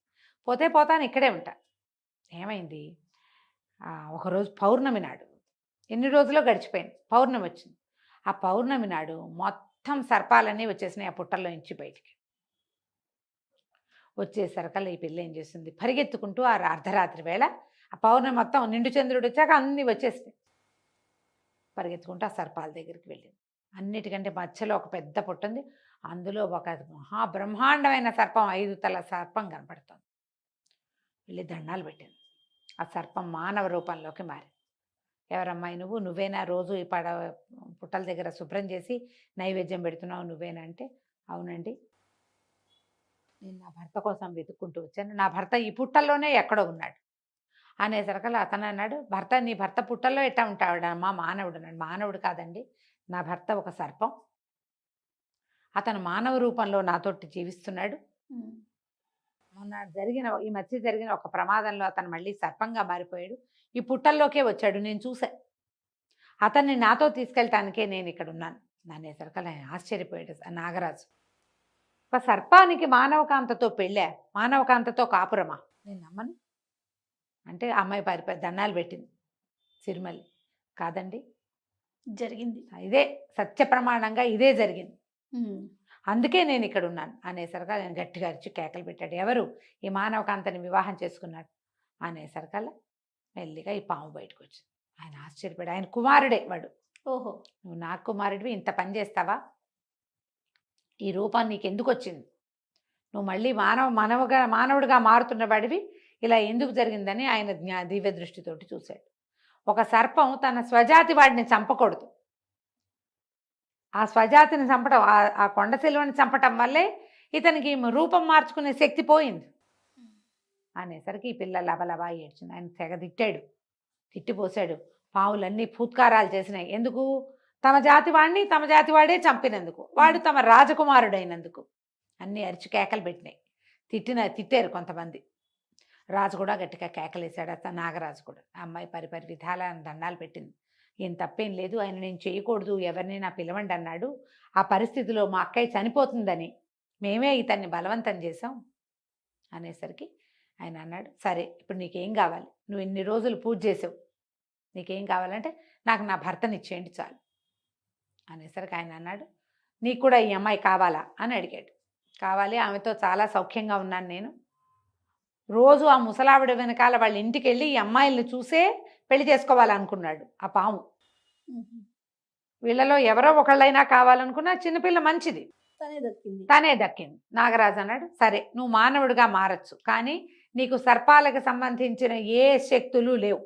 పోతాను ఇక్కడే ఉంటా, ఏమైంది, ఒకరోజు పౌర్ణమి నాడు, ఎన్ని రోజులో గడిచిపోయింది, పౌర్ణమి వచ్చింది. ఆ పౌర్ణమి నాడు మొత్తం సర్పాలన్నీ వచ్చేసినాయి ఆ పుట్టల్లో నుంచి బయటికి. వచ్చేసరికల్లా ఈ పిల్ల ఏం చేస్తుంది, పరిగెత్తుకుంటూ ఆ అర్ధరాత్రి వేళ ఆ పౌర్ణమి మొత్తం నిండు చంద్రుడు వచ్చాక అన్నీ వచ్చేసినాయి. పరిగెత్తుకుంటూ ఆ సర్పాల దగ్గరికి వెళ్ళింది. అన్నిటికంటే మధ్యలో ఒక పెద్ద పుట్ట ఉంది, అందులో ఒక మహాబ్రహ్మాండమైన సర్పం, 5 తల సర్పం కనపడుతుంది. వెళ్ళి దండాలు పెట్టింది. ఆ సర్పం మానవ రూపంలోకి మారింది. ఎవరమ్మాయి నువ్వు, నువ్వేనా రోజు ఈ పుట్టల దగ్గర శుభ్రం చేసి నైవేద్యం పెడుతున్నావు, నువ్వేనా అంటే, అవునండి, నేను నా భర్త కోసం వెతుక్కుంటూ వచ్చాను, నా భర్త ఈ పుట్టల్లోనే ఎక్కడో ఉన్నాడు అనేసరికల్లా అతను అన్నాడు, నీ భర్త పుట్టల్లో ఎట్టా ఉంటాడమ్మా, మానవుడు అన్నాడు. మానవుడు కాదండి, నా భర్త ఒక సర్పం, అతను మానవ రూపంలో నాతోటి జీవిస్తున్నాడు. ఈ మధ్య జరిగిన ఒక ప్రమాదంలో అతను మళ్ళీ సర్పంగా మారిపోయాడు, ఈ పుట్టల్లోకే వచ్చాడు, నేను చూసా, అతన్ని నాతో తీసుకెళ్ళటానికే నేను ఇక్కడ ఉన్నాను అనేసరికల్లా ఆశ్చర్యపోయాడు నాగరాజు. ఒక సర్పానికి మానవకాంతతో పెళ్ళా, మానవకాంతతో కాపురమా, నేను నమ్మను అంటే అమ్మాయి దండాలు పెట్టింది. సిరిమల్లి, కాదండి జరిగింది, ఇదే సత్య ప్రమాణంగా ఇదే జరిగింది, అందుకే నేను ఇక్కడ ఉన్నాను అనేసరికల్లా నేను గట్టిగా అరిచి కేకలు పెట్టాడు. ఎవరు ఈ మానవకాంతని వివాహం చేసుకున్నాడు అనేసరికల్లా మెల్లిగా ఈ పాము బయటకు వచ్చింది. ఆయన ఆశ్చర్యపడి, ఆయన కుమారుడే వాడు. ఓహో, నువ్వు నా కుమారుడివి, ఇంత పని చేస్తావా, ఈ రూపం నీకు ఎందుకు వచ్చింది, నువ్వు మళ్ళీ మానవుడిగా మారుతున్న వాడివి, ఇలా ఎందుకు జరిగిందని ఆయన దివ్య దృష్టితోటి చూశాడు. ఒక సర్పం తన స్వజాతి వాడిని చంపకూడదు, ఆ స్వజాతిని చంపడం, ఆ కొండ సిలువని చంపటం వల్లే ఇతనికి రూపం మార్చుకునే శక్తి పోయింది అనేసరికి ఈ పిల్ల లబలబా ఏడ్చింది. ఆయన తెగ తిట్టిపోసాడు. పావులన్నీ ఫూత్కారాలు చేసినాయి. ఎందుకు, తమ జాతి వాడే చంపినందుకు, వాడు తమ రాజకుమారుడైనందుకు అన్నీ అరిచి కేకలు పెట్టినాయి. తిట్టారు కొంతమంది. రాజు కూడా గట్టిగా కేకలేశాడు, అతను నాగరాజు కూడా. ఆ అమ్మాయి పరిపరి విధాల దండాలు పెట్టింది. ఏం తప్పేం లేదు, ఆయన నేను చేయకూడదు, ఎవరినైనా పిలవండి అన్నాడు, ఆ పరిస్థితిలో మా అక్కయ్య చనిపోతుందని మేమే ఇతన్ని బలవంతం చేసాం అనేసరికి ఆయన అన్నాడు, సరే ఇప్పుడు నీకేం కావాలి, నువ్వు ఇన్ని రోజులు పూజ చేసావు, నీకేం కావాలంటే నాకు నా భర్తని ఇచ్చేయండి చాలు అనేసరికి ఆయన అన్నాడు, నీకు కూడా ఈ అమ్మాయి కావాలా అని అడిగాడు. కావాలి, ఆమెతో చాలా సౌఖ్యంగా ఉన్నాను నేను, రోజు ఆ ముసలావిడ వెనకాల వాళ్ళ ఇంటికి వెళ్ళి ఈ అమ్మాయిల్ని చూసే పెళ్లి చేసుకోవాలనుకున్నాడు ఆ పాము. వీళ్ళలో ఎవరో ఒకళ్ళైనా కావాలనుకున్నా, చిన్నపిల్ల మంచిది, తనే దక్కింది. నాగరాజు అన్నాడు, సరే నువ్వు మానవుడిగా మారచ్చు, కానీ నీకు సర్పాలకు సంబంధించిన ఏ శక్తులు లేవు,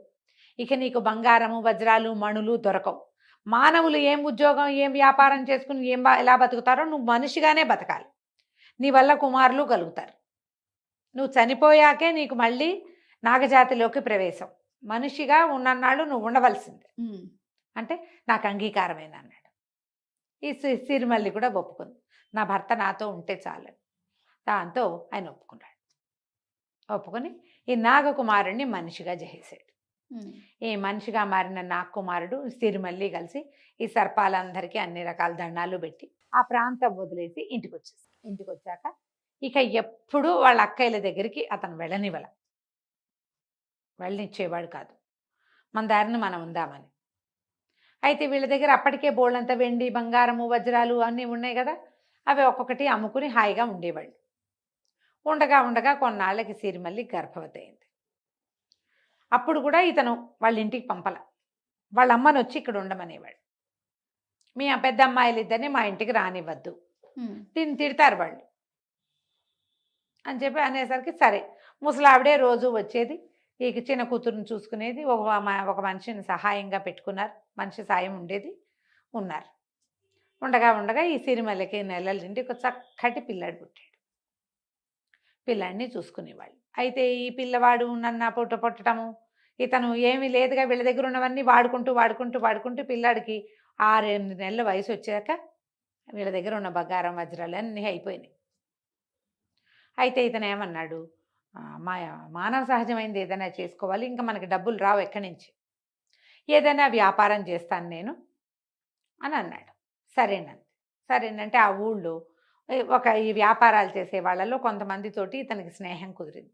ఇక నీకు బంగారము వజ్రాలు మణులు దొరకవు. మానవులు ఏం ఉద్యోగం ఏం వ్యాపారం చేసుకుని ఎలా బతుకుతారో నువ్వు మనిషిగానే బతకాలి, నీ వల్ల కుమారులు కలుగుతారు, నువ్వు చనిపోయాకే నీకు మళ్ళీ నాగజాతిలోకి ప్రవేశం, మనిషిగా ఉన్నన్నాళ్ళు నువ్వు ఉండవలసిందే అంటే నాకు అంగీకారమైన అన్నాడు. ఈ సిరిమల్లి కూడా ఒప్పుకుంది, నా భర్త నాతో ఉంటే చాలు. దాంతో ఆయన ఒప్పుకొని ఈ నాగకుమారుణ్ణి మనిషిగా చేసేసాడు. ఈ మనిషిగా మారిన నాగకుమారుడు సిరిమల్లి కలిసి ఈ సర్పాలందరికీ అన్ని రకాల దండాలు పెట్టి ఆ ప్రాంతం వదిలేసి ఇంటికి వచ్చాక ఇక ఎప్పుడూ వాళ్ళ అక్కయ్యల దగ్గరికి అతను వెళ్ళనిచ్చేవాడు కాదు, మన దారిని మనం ఉందామని. అయితే వీళ్ళ దగ్గర అప్పటికే బోళ్ళంతా వెండి బంగారము వజ్రాలు అన్నీ ఉన్నాయి కదా, అవి ఒక్కొక్కటి అమ్ముకుని హాయిగా ఉండేవాళ్ళు. ఉండగా కొన్నాళ్ళకి సిరిమల్లి గర్భవతి అయింది. అప్పుడు కూడా ఇతను వాళ్ళ ఇంటికి పంపల, వాళ్ళ అమ్మని వచ్చి ఇక్కడ ఉండమనేవాడు. మీ పెద్ద అమ్మాయిలు ఇద్దరిని మా ఇంటికి రానివ్వద్దు, దీన్ని తిడతారు వాళ్ళు అని చెప్పి అనేసరికి సరే, ముసలావిడే రోజు వచ్చేది, ఈ చిన్న కూతురుని చూసుకునేది, ఒక మనిషిని సహాయంగా పెట్టుకున్నారు, మనిషి సాయం ఉన్నారు. ఉండగా ఈ సిరిమల్లకి నెలల నుండి ఒక చక్కటి పిల్లాడు పుట్టాడు. పిల్లాడిని చూసుకునేవాళ్ళు. అయితే ఈ పిల్లవాడు నన్న పుట్టటము, ఇతను ఏమీ లేదుగా వీళ్ళ దగ్గర ఉన్నవన్నీ వాడుకుంటూ పిల్లాడికి 6-8 నెలల వయసు వచ్చాక వీళ్ళ దగ్గర ఉన్న బంగారం వజ్రాలు అన్నీ అయిపోయినాయి. అయితే ఇతను ఏమన్నాడు, మానవ సహజమైనది ఏదైనా చేసుకోవాలి, ఇంకా మనకి డబ్బులు రావు ఎక్కడి నుంచి, ఏదైనా వ్యాపారం చేస్తాను నేను అని అన్నాడు. సరేనంటే ఆ ఊళ్ళో ఈ వ్యాపారాలు చేసే వాళ్ళలో కొంతమందితోటి ఇతనికి స్నేహం కుదిరింది.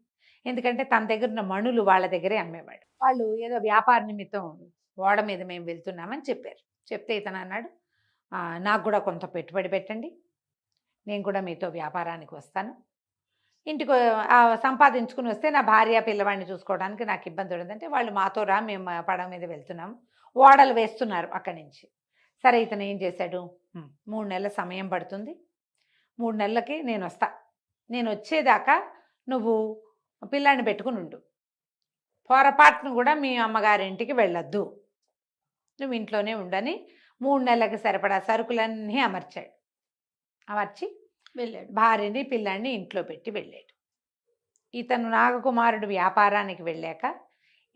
ఎందుకంటే తన దగ్గర ఉన్న మణులు వాళ్ళ దగ్గరే అమ్మేవాడు. వాళ్ళు ఏదో వ్యాపార నిమిత్తం ఓడ మీద మేము వెళ్తున్నామని చెప్పారు. చెప్తే ఇతను అన్నాడు, నాకు కూడా కొంత పెట్టుబడి పెట్టండి, నేను కూడా మీతో వ్యాపారానికి వస్తాను, ఇంటికి సంపాదించుకుని వస్తే నా భార్య పిల్లవాడిని చూసుకోవడానికి నాకు ఇబ్బంది ఉండదంటే, వాళ్ళు మాతో రా, మేము పడవ మీద వెళ్తున్నాము, ఓడలు వేస్తున్నారు అక్కడి నుంచి. సరే ఇతను ఏం చేశాడు, 3 నెలల సమయం పడుతుంది, 3 నెలలకి నేను వస్తా, నేను వచ్చేదాకా నువ్వు పిల్లాన్ని పెట్టుకుని ఉండు, పొరపాటును కూడా మీ అమ్మగారింటికి వెళ్ళొద్దు, నువ్వు ఇంట్లోనే ఉండని 3 నెలలకు సరిపడా సరుకులన్నీ అమర్చాడు. అమర్చి వెళ్ళాడు. భార్యని పిల్లాన్ని ఇంట్లో పెట్టి వెళ్ళాడు. ఇతను నాగకుమారుడు వ్యాపారానికి వెళ్ళాక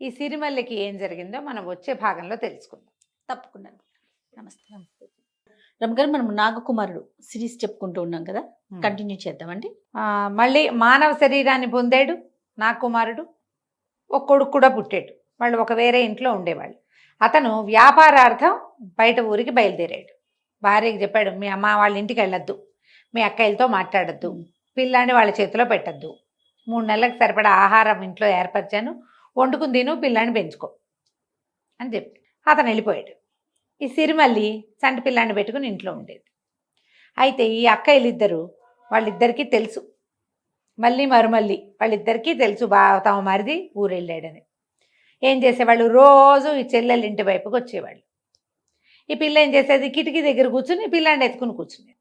ఈ సిరిమల్లికి ఏం జరిగిందో మనం వచ్చే భాగంలో తెలుసుకుందాం. తప్పకుండా. నమస్తే. నమస్తే రమగారు, మనం నాగకుమారుడు సిరీస్ చెప్పుకుంటూ ఉన్నాం కదా, కంటిన్యూ చేద్దామండి. మళ్ళీ మానవ శరీరాన్ని పొందాడు నాగకుమారుడు. ఒక కొడుకు కూడా పుట్టాడు. వాళ్ళు ఒక వేరే ఇంట్లో ఉండేవాళ్ళు. అతను వ్యాపారార్థం బయట ఊరికి బయలుదేరాడు. భార్యకి చెప్పాడు, మీ అమ్మ వాళ్ళ ఇంటికి వెళ్ళొద్దు, మీ అక్కయ్యలతో మాట్లాడద్దు, పిల్లాన్ని వాళ్ళ చేతిలో పెట్టద్దు, 3 నెలలకు సరిపడా ఆహారం ఇంట్లో ఏర్పరిచాను, వండుకుని తిను, పిల్లాన్ని పెంచుకో అని చెప్పి అతను వెళ్ళిపోయాడు. ఈ సిరిమల్లి చంటి పిల్లాన్ని పెట్టుకుని ఇంట్లో ఉండేది. అయితే ఈ అక్కయ్యలిద్దరూ, వాళ్ళిద్దరికీ తెలుసు, మళ్ళీ మరుమల్లి వాళ్ళిద్దరికీ తెలుసు తమ మరిది ఊరెళ్ళాడని. ఏం చేసేవాళ్ళు, రోజు ఈ చెల్లెళ్ళ ఇంటి వైపుకి వచ్చేవాళ్ళు. ఈ పిల్ల ఏం చేసేది, కిటికీ దగ్గర కూర్చుని పిల్లాన్ని ఎత్తుకుని కూర్చునేది.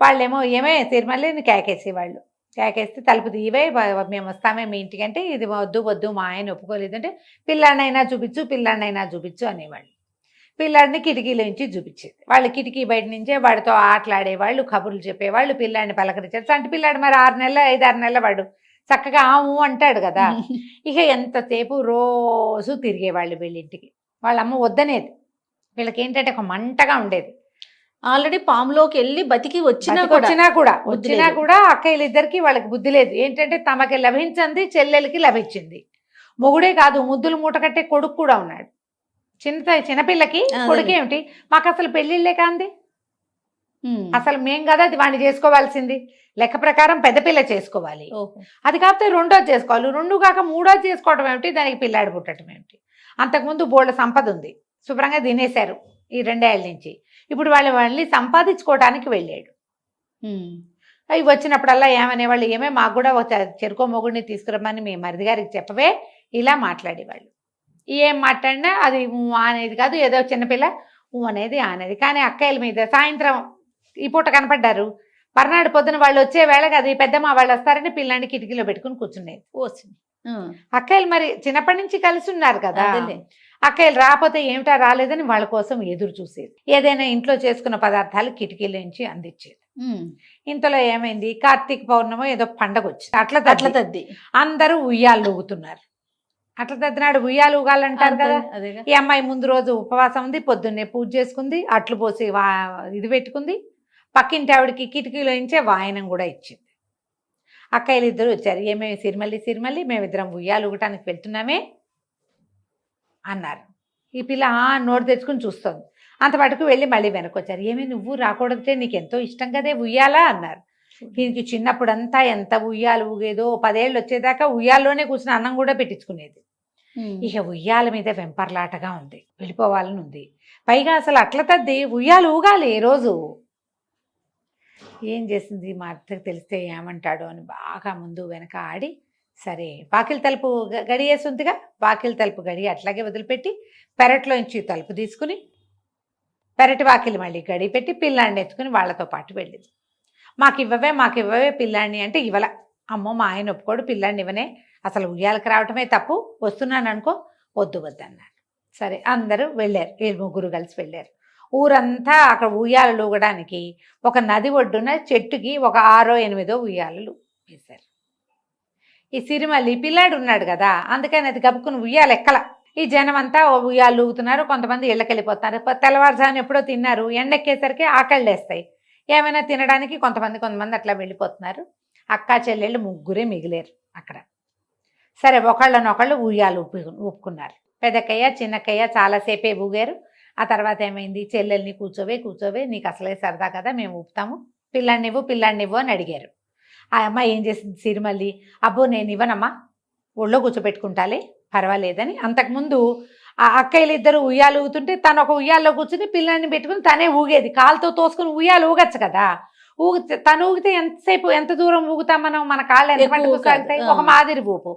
వాళ్ళేమో ఏమే సిరిమల్లిని కేకేసేవాళ్ళు. కేకేస్తే తలుపు తీవే, మేము వస్తామే మీ ఇంటికి అంటే, ఇది వద్దు వద్దు మా ఆయన ఒప్పుకోలేదంటే, పిల్లాడినైనా చూపించు, పిల్లాడినైనా చూపించు అనేవాళ్ళు. పిల్లాడిని కిటికీలో నుంచి చూపించేది. వాళ్ళు కిటికీ బయట నుంచే వాడితో ఆటలాడేవాళ్ళు, కబుర్లు చెప్పేవాళ్ళు, పిల్లాడిని పలకరించారు. చంటి పిల్లాడు మరి 6 నెలల 5-6 నెలల వాడు చక్కగా ఆము అంటాడు కదా. ఇక ఎంతసేపు రోజు తిరిగేవాళ్ళు వీళ్ళింటికి. వాళ్ళమ్మ వద్దనేది. వీళ్ళకి ఏంటంటే ఒక మంటగా ఉండేది. ఆల్రెడీ పాములోకి వెళ్ళి బతికి వచ్చినా కూడా అక్కయ్యలిద్దరికి వాళ్ళకి బుద్ధి లేదు. ఏంటంటే తమకి లభించింది చెల్లెలకి లభించింది. మొగుడే కాదు, ముద్దులు మూట కట్టే కొడుకు కూడా ఉన్నాడు. చిన్నపిల్లకి కొడుకేమిటి, మాకు అసలు పెళ్ళిళ్ళే కాంది, అసలు మేం కదా అది వాడిని చేసుకోవాల్సింది. లెక్క ప్రకారం పెద్ద పిల్ల చేసుకోవాలి, అది కాకపోతే 2వ చేసుకోవాలి, 2 కాక 3వ చేసుకోవటం ఏమిటి, దానికి పిల్లాడు పుట్టడం ఏమిటి. అంతకుముందు బోళ్ళ సంపద ఉంది, శుభ్రంగా తినేశారు ఈ 2 ఏళ్ళ నుంచి. ఇప్పుడు వాళ్ళు మళ్ళీ సంపాదించుకోవడానికి వెళ్ళాడు. అవి వచ్చినప్పుడల్లా ఏమనేవాళ్ళు, ఏమే మాకు కూడా ఒక చెరుకో మొగుడిని తీసుకురమ్మని మీ మరిది గారికి చెప్పవే, ఇలా మాట్లాడేవాళ్ళు. ఏం మాట్లాడినా అది అనేది కాదు, ఏదో చిన్నపిల్ల అనేది అనేది. కానీ అక్కయ్యల మీద సాయంత్రం ఈ పూట కనపడ్డారు, మర్నాడు పొద్దున వాళ్ళు వచ్చే వేళకి అది పెద్దమ్మ వాళ్ళు వస్తారని పిల్లాన్ని కిటికీలో పెట్టుకుని కూర్చునేది. అక్కయ్యలు మరి చిన్నప్పటి నుంచి కలిసి ఉన్నారు కదా, అక్కయ్యలు రాకపోతే ఏమిటా రాలేదని వాళ్ళ కోసం ఎదురు చూసేది. ఏదైనా ఇంట్లో చేసుకున్న పదార్థాలు కిటికీల నుంచి అందించేది. ఇంతలో ఏమైంది, కార్తీక పౌర్ణమి ఏదో పండగ వచ్చింది, అట్ల తద్ది అందరూ ఉయ్యాలు ఊగుతున్నారు. అట్ల తద్దినాడు ఉయ్యాలు ఊగాలంటారు కదా. ఈ అమ్మాయి ముందు రోజు ఉపవాసం ఉంది, పొద్దున్నే పూజ చేసుకుంది, అట్లు పోసి ఇది పెట్టుకుంది, పక్కింటి ఆవిడకి కిటికీలో నుంచే వాయనం కూడా ఇచ్చింది. అక్కయ్యలు ఇద్దరు వచ్చారు, ఏమేమి సిరిమల్లి మేమిద్దరం ఉయ్యాలు ఊగటానికి వెళ్తున్నామే అన్నారు. ఈ పిల్ల నోటు తెచ్చుకుని చూస్తుంది. అంతపాటుకు వెళ్ళి మళ్ళీ వెనక్కి వచ్చారు. ఏమీ నువ్వు రాకూడదంటే నీకు ఎంతో ఇష్టం కదే ఉయ్యాలా అన్నారు. దీనికి చిన్నప్పుడంతా ఎంత ఉయ్యాలు ఊగేదో, 10 ఏళ్ళు వచ్చేదాకా ఉయ్యాల్లోనే కూర్చుని అన్నం కూడా పెట్టించుకునేది. ఇక ఉయ్యాల మీద వెంపర్లాటగా ఉంది, వెళ్ళిపోవాలని ఉంది. పైగా అసలు అట్ల తద్ది ఉయ్యాలు ఊగాలి ఏ రోజు. ఏం చేసింది, మా అత్తకి తెలిస్తే ఏమంటాడో అని బాగా ముందు వెనక ఆడి, సరే వాకిలి తలుపు గడియేసుందిగా, వాకిలి తలుపు గడి అట్లాగే వదిలిపెట్టి పెరట్లో నుంచి తలుపు తీసుకుని పెరటి వాకిలి మళ్ళీ గడి పెట్టి పిల్లాడిని ఎత్తుకుని వాళ్ళతో పాటు వెళ్ళింది. మాకు ఇవ్వవే పిల్లాడిని అంటే ఇవ్వల. అమ్మో మా ఆయన ఒప్పుకోడు, పిల్లాడిని ఇవ్వనే, అసలు ఉయ్యాలకు రావటమే తప్పు, వస్తున్నాను అనుకో, వద్దు అన్నారు. సరే అందరూ వెళ్ళారు, వీళ్ళు 3 కలిసి వెళ్ళారు. ఊరంతా అక్కడ ఉయ్యాలలు ఊగడానికి ఒక నది ఒడ్డున చెట్టుకి ఒక 6-8 ఉయ్యాలలు వేశారు. ఈ సిరిమల్లి పిల్లాడు ఉన్నాడు కదా, అందుకని అది గబుక్కుని ఉయ్యాలు ఎక్కల. ఈ జనం అంతా ఉయ్యాలు ఊగుతున్నారు, కొంతమంది ఇళ్ళకి వెళ్ళిపోతున్నారు. తెల్లవారుజామున ఎప్పుడో తిన్నారు, ఎండెక్కేసరికి ఆకళ్ళు వేస్తాయి, ఏమైనా తినడానికి కొంతమంది అట్లా వెళ్ళిపోతున్నారు. అక్కా చెల్లెళ్ళు 3 మిగిలేరు అక్కడ. సరే ఒకళ్ళనొకళ్ళు ఉయ్యాలు ఊపుకున్నారు. పెద్దక్కయ్య చిన్నక్కయ్య చాలాసేపే ఊగారు. ఆ తర్వాత ఏమైంది, చెల్లెల్ని కూర్చోవే నీకు అసలే సరదా కదా, మేము ఊపుతాము, పిల్లాడినివ్వు అని అడిగారు. ఆ అమ్మాయి ఏం చేసింది సిరిమల్లి, అబ్బో నేను ఇవ్వనమ్మా, ఒళ్ళో కూర్చోబెట్టుకుంటాలే పర్వాలేదని. అంతకుముందు ఆ అక్కయ్యలు ఇద్దరు ఉయ్యాలు ఊగుతుంటే తను ఒక ఉయ్యాల్లో కూర్చుని పిల్లాన్ని పెట్టుకుని తనే ఊగేది, కాలుతో తోసుకుని ఉయ్యాలు ఊగచ్చు కదా. ఊగితే తను ఊగితే ఎంతసేపు ఎంత దూరం ఊగుతాం మనం, మన కాళ్ళు ఎంత ఎక్కువ మట్టుకు కాదు. సాగుతాయి, ఒక మాదిరి ఊపు.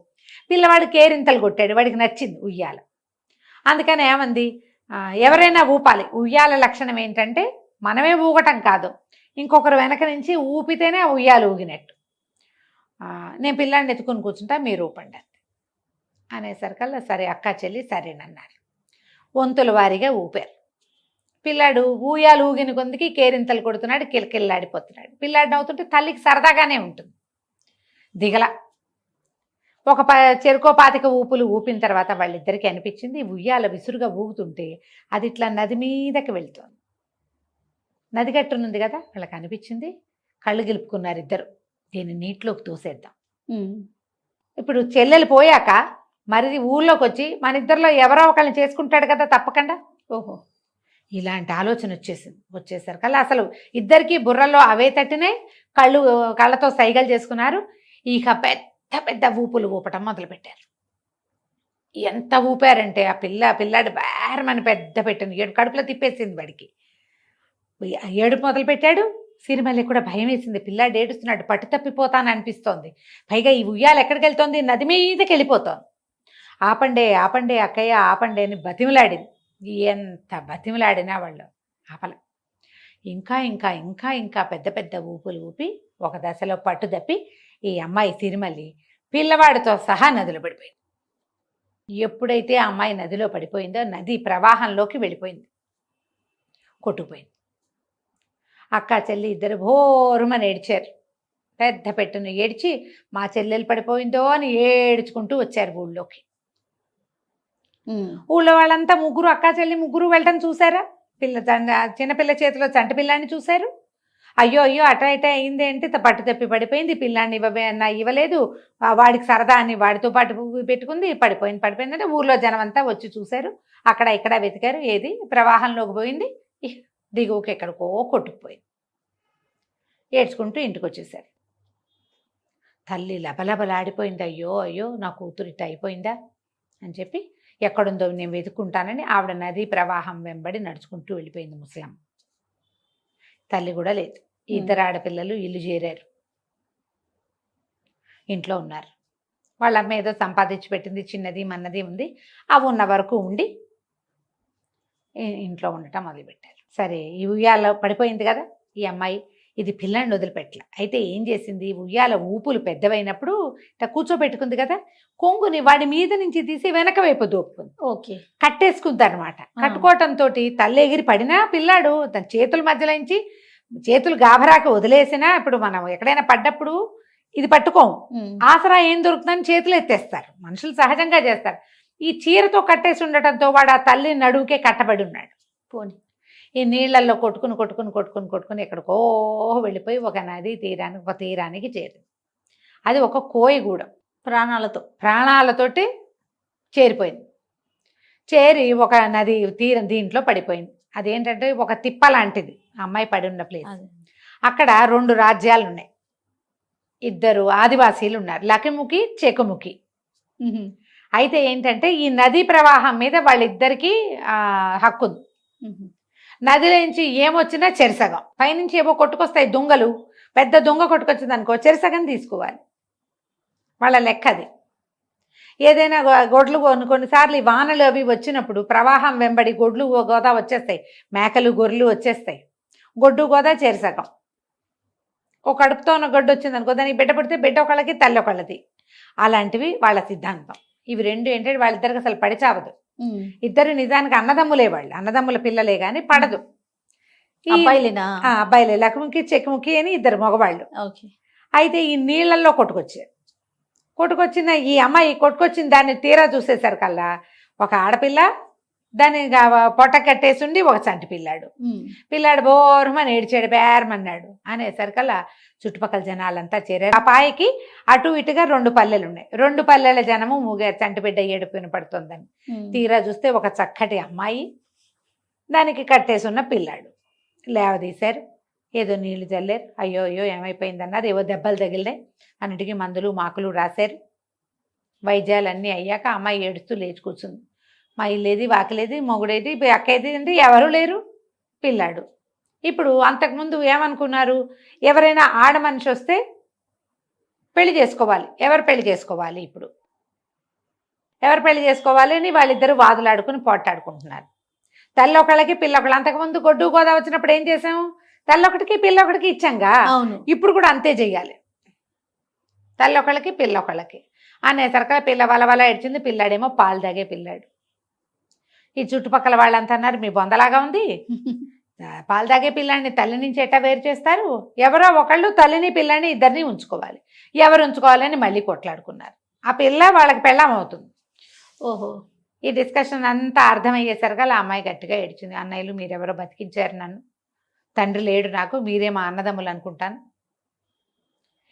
పిల్లవాడు కేరింతలు కొట్టాడు, వాడికి నచ్చింది ఉయ్యాల. అందుకని ఏమంది, ఎవరైనా ఊపాలి. ఉయ్యాల లక్షణం ఏంటంటే మనమే ఊగటం కాదు, ఇంకొకరు వెనక నుంచి ఊపితేనే ఆ ఉయ్యాలు ఊగినట్టు. నేను పిల్లాడిని ఎత్తుకుని కూర్చుంటా, మీరు ఊపండి అనేసరికల్లా సరే అక్క చెల్లి సరేనన్నారు. వంతుల వారీగా ఊపారు. పిల్లాడు ఊయాలు ఊగిన కొందికి కేరింతలు కొడుతున్నాడు, కిలకిల్లాడిపోతున్నాడు. పిల్లాడు నవ్వుతుంటే తల్లికి సరదాగానే ఉంటుంది, దిగల. ఒక చెరుకో పాతిక ఊపులు ఊపిన తర్వాత వాళ్ళిద్దరికీ అనిపించింది ఉయ్యాల విసురుగా ఊగుతుంటే అది ఇట్లా నది మీదకి వెళ్తోంది. నది గట్టునుంది కదా, వాళ్ళకి అనిపించింది. కళ్ళు గెలుపుకున్నారు ఇద్దరు, దీన్ని నీటిలోకి తోసేద్దాం. ఇప్పుడు చెల్లెలు పోయాక మరి ఊళ్ళోకి వచ్చి మన ఇద్దరిలో ఎవరో ఒకళ్ళని చేసుకుంటాడు కదా తప్పకుండా. ఓహో, ఇలాంటి ఆలోచన వచ్చేసరికల్లా అసలు ఇద్దరికి బుర్రలో అవే తట్టినే, కళ్ళతో సైగలు చేసుకున్నారు. ఇక పెద్ద పెద్ద ఊపులు ఊపటం మొదలుపెట్టారు. ఎంత ఊపారంటే ఆ పిల్లాడు బేరమని పెద్ద పెట్టింది, కడుపులో తిప్పేసింది వాడికి. ఏడుపు మొదలుపెట్టాడు. సిరిమల్లి కూడా భయం వేసింది, పిల్లాడు ఏడుస్తున్నాడు, పట్టు తప్పిపోతాను అనిపిస్తోంది. పైగా ఈ ఉయ్యాలు ఎక్కడికి వెళ్తోంది, నది మీదకి వెళ్ళిపోతోంది. ఆపండే ఆపండే అక్కయ్య ఆపండే అని బతిమలాడింది. ఎంత బతిమలాడినా వాళ్ళు ఆపల. ఇంకా ఇంకా ఇంకా ఇంకా పెద్ద పెద్ద ఊపులు ఊపి ఒక దశలో పట్టు తప్పి ఈ అమ్మాయి సిరిమల్లి పిల్లవాడితో సహా నదిలో పడిపోయింది. ఎప్పుడైతే ఆ అమ్మాయి నదిలో పడిపోయిందో నది ప్రవాహంలోకి వెళ్ళిపోయింది, కొట్టుకుపోయింది. అక్క చెల్లి ఇద్దరు భోరుమని ఏడ్చారు. పెద్ద పెట్టును ఏడ్చి మా చెల్లెలు పడిపోయిందో అని ఏడ్చుకుంటూ వచ్చారు ఊళ్ళోకి. ఊళ్ళో వాళ్ళంతా ముగ్గురు అక్క చెల్లి ముగ్గురు వెళ్ళటం చూసారా. చిన్నపిల్ల చేతిలో చంటి పిల్లాన్ని చూశారు. అయ్యో అయ్యో అట అయింది ఏంటి, పట్టు తప్పి పడిపోయింది, పిల్లాన్ని ఇవ్వలేదు, వాడికి సరదా అని వాడితో పాటు పెట్టుకుంది, పడిపోయింది అంటే ఊర్లో జనం అంతా వచ్చి చూశారు. అక్కడ ఇక్కడ వెతికారు, ఏది ప్రవాహంలోకి పోయింది, దిగువకి ఎక్కడికో కొట్టుకుపోయింది. ఏడ్చుకుంటూ ఇంటికి వచ్చేసారు. తల్లి లబలబలాడిపోయింది, అయ్యో అయ్యో నా కూతురు ఇట్ట అయిపోయిందా అని చెప్పి ఎక్కడుందో నేను వెతుక్కుంటానని ఆవిడ నదీ ప్రవాహం వెంబడి నడుచుకుంటూ వెళ్ళిపోయింది. ముసలమ్మ తల్లి కూడా లేదు. ఇద్దరు ఆడపిల్లలు ఇల్లు చేరారు, ఇంట్లో ఉన్నారు. వాళ్ళ అమ్మ ఏదో సంపాదించి పెట్టింది, చిన్నది మన్నది ఉంది, అవి ఉన్న వరకు ఉండి ఇంట్లో ఉండటం మొదలుపెట్టారు. సరే ఈ ఉయ్యాల పడిపోయింది కదా ఈ అమ్మాయి, ఇది పిల్లాన్ని వదిలిపెట్టలే. అయితే ఏం చేసింది, ఉయ్యాల ఊపులు పెద్దవైనప్పుడు ఇట్లా కూర్చోబెట్టుకుంది కదా, కొంగుని వాడి మీద నుంచి తీసి వెనక వైపు దోపుకుంది. ఓకే, కట్టేసుకుంది అనమాట. కట్టుకోవటంతో తల్లి ఎగిరి పడినా పిల్లాడు తన చేతుల మధ్యలో నుంచి చేతులు గాభరాకి వదిలేసినా, ఇప్పుడు మనం ఎక్కడైనా పడ్డప్పుడు ఇది పట్టుకోము, ఆసరా ఏం దొరుకుతుందని చేతులు ఎత్తేస్తారు, మనుషులు సహజంగా చేస్తారు. ఈ చీరతో కట్టేసి ఉండటంతో వాడు ఆ తల్లి నడువుకే కట్టబడి ఉన్నాడు. పోనీ ఈ నీళ్లలో కొట్టుకుని ఎక్కడికో వెళ్ళిపోయి ఒక నది తీరానికి చేరింది. అది ఒక కోయిగూడెం, ప్రాణాలతోటి చేరిపోయింది. చేరి ఒక నది దీంట్లో పడిపోయింది. అదేంటంటే ఒక తిప్ప లాంటిది అమ్మాయి పడి ఉన్న ప్లేస్. అక్కడ 2 రాజ్యాలు ఉన్నాయి, ఇద్దరు ఆదివాసీలు ఉన్నారు, లకిముఖి చెకుముఖి. అయితే ఏంటంటే ఈ నదీ ప్రవాహం మీద వాళ్ళిద్దరికీ హక్కు ఉంది. నదిలోంచి ఏమొచ్చినా చెరసగం, పైనుంచి ఏవో కొట్టుకొస్తాయి దొంగలు, పెద్ద దొంగ కొట్టుకొచ్చింది అనుకో చెరసగం తీసుకోవాలి, వాళ్ళ లెక్క అది. ఏదైనా గొడ్లు కొన్నిసార్లు వానలు అవి వచ్చినప్పుడు ప్రవాహం వెంబడి గొడ్లు గోదా వచ్చేస్తాయి, మేకలు గొర్రెలు వచ్చేస్తాయి, గొడ్డు గోదా చెరసగం. ఒక కడుపుతో ఉన్న గొడ్డు వచ్చింది అనుకో, దానికి బిడ్డ పుడితే బిడ్డ ఒకళ్ళకి తల్లి ఒకళ్ళది, అలాంటివి వాళ్ళ సిద్ధాంతం. ఇవి రెండు ఏంటంటే వాళ్ళిద్దరికి అసలు పడి చావదు. ఇద్దరు నిజానికి అన్నదమ్ములే, వాళ్ళు అన్నదమ్ముల పిల్లలే కానీ పడదు. అబ్బాయిలే, లక్ష్మికి చెక్కుముఖి అని ఇద్దరు మగవాళ్ళు. అయితే ఈ నీళ్లలో కొట్టుకొచ్చిన ఈ అమ్మాయి కొట్టుకొచ్చిన దాన్ని తీరా చూసేసరికల్లా ఒక ఆడపిల్ల, దాన్ని పొట్ట కట్టేసిండి ఒక చంటి పిల్లాడు బోరమని ఏడ్చాడు, బేరమన్నాడు. అనేసరికల్లా చుట్టుపక్కల జనాలంతా చేరారు. ఆ పాయకి అటు ఇటుగా 2 పల్లెలు ఉన్నాయి, 2 పల్లెల జనము మూగారు, చంటి బిడ్డ ఏడుపు వినపడుతుందని. తీరా చూస్తే ఒక చక్కటి అమ్మాయి, దానికి కట్టేసున్న పిల్లాడు. లేవదీశారు, ఏదో నీళ్లు చల్లారు, అయ్యో అయ్యో ఏమైపోయిందన్నారు, ఏవో దెబ్బలు తగిలినాయి, అన్నిటికీ మందులు మాకులు రాశారు. వైద్యాలన్నీ అయ్యాక అమ్మాయి ఏడుస్తూ లేచి కూర్చుంది. మా ఇల్లేది వాకిలేది మొగుడేది అక్కేది అంటే ఎవరు లేరు, పిల్లాడు. ఇప్పుడు అంతకుముందు ఏమనుకున్నారు, ఎవరైనా ఆడ మనిషి వస్తే పెళ్లి చేసుకోవాలి, ఎవరు పెళ్లి చేసుకోవాలి, ఇప్పుడు ఎవరు పెళ్లి చేసుకోవాలి అని వాళ్ళిద్దరూ వాదులాడుకుని పోట్లాడుకుంటున్నారు. తల్లి ఒకళ్ళకి పిల్ల ఒకళ్ళు. అంతకుముందు గొడ్డు గోదా వచ్చినప్పుడు ఏం చేసాము, తల్లి ఒకటికి పిల్ల ఒకటికి ఇచ్చాంగా, అవును. ఇప్పుడు కూడా అంతే చెయ్యాలి. తల్లి ఒకళ్ళకి పిల్ల ఒకళ్ళకి అనేసరికి పిల్ల వల ఏడ్చింది. పిల్లాడేమో పాలు తాగే పిల్లాడు. ఈ చుట్టుపక్కల వాళ్ళంతా అన్నారు, మీ బొందలాగా ఉంది, పాలు తాగే పిల్లాడిని తల్లి నుంచి ఎట్టా వేరు చేస్తారు, ఎవరో ఒకళ్ళు తల్లిని పిల్లాడిని ఇద్దరిని ఉంచుకోవాలి, ఎవరు ఉంచుకోవాలని మళ్ళీ కొట్లాడుకున్నారు. ఆ పిల్ల వాళ్ళకి పెళ్ళాం అవుతుంది. ఓహో. ఈ డిస్కషన్ అంతా అర్థమయ్యేసరికి ఆ అమ్మాయి గట్టిగా ఏడ్చింది. అన్నయ్యలు మీరెవరో బతికించారు నన్ను, తండ్రి లేడు నాకు, మీరే మా అన్నదమ్ములు అనుకుంటాను,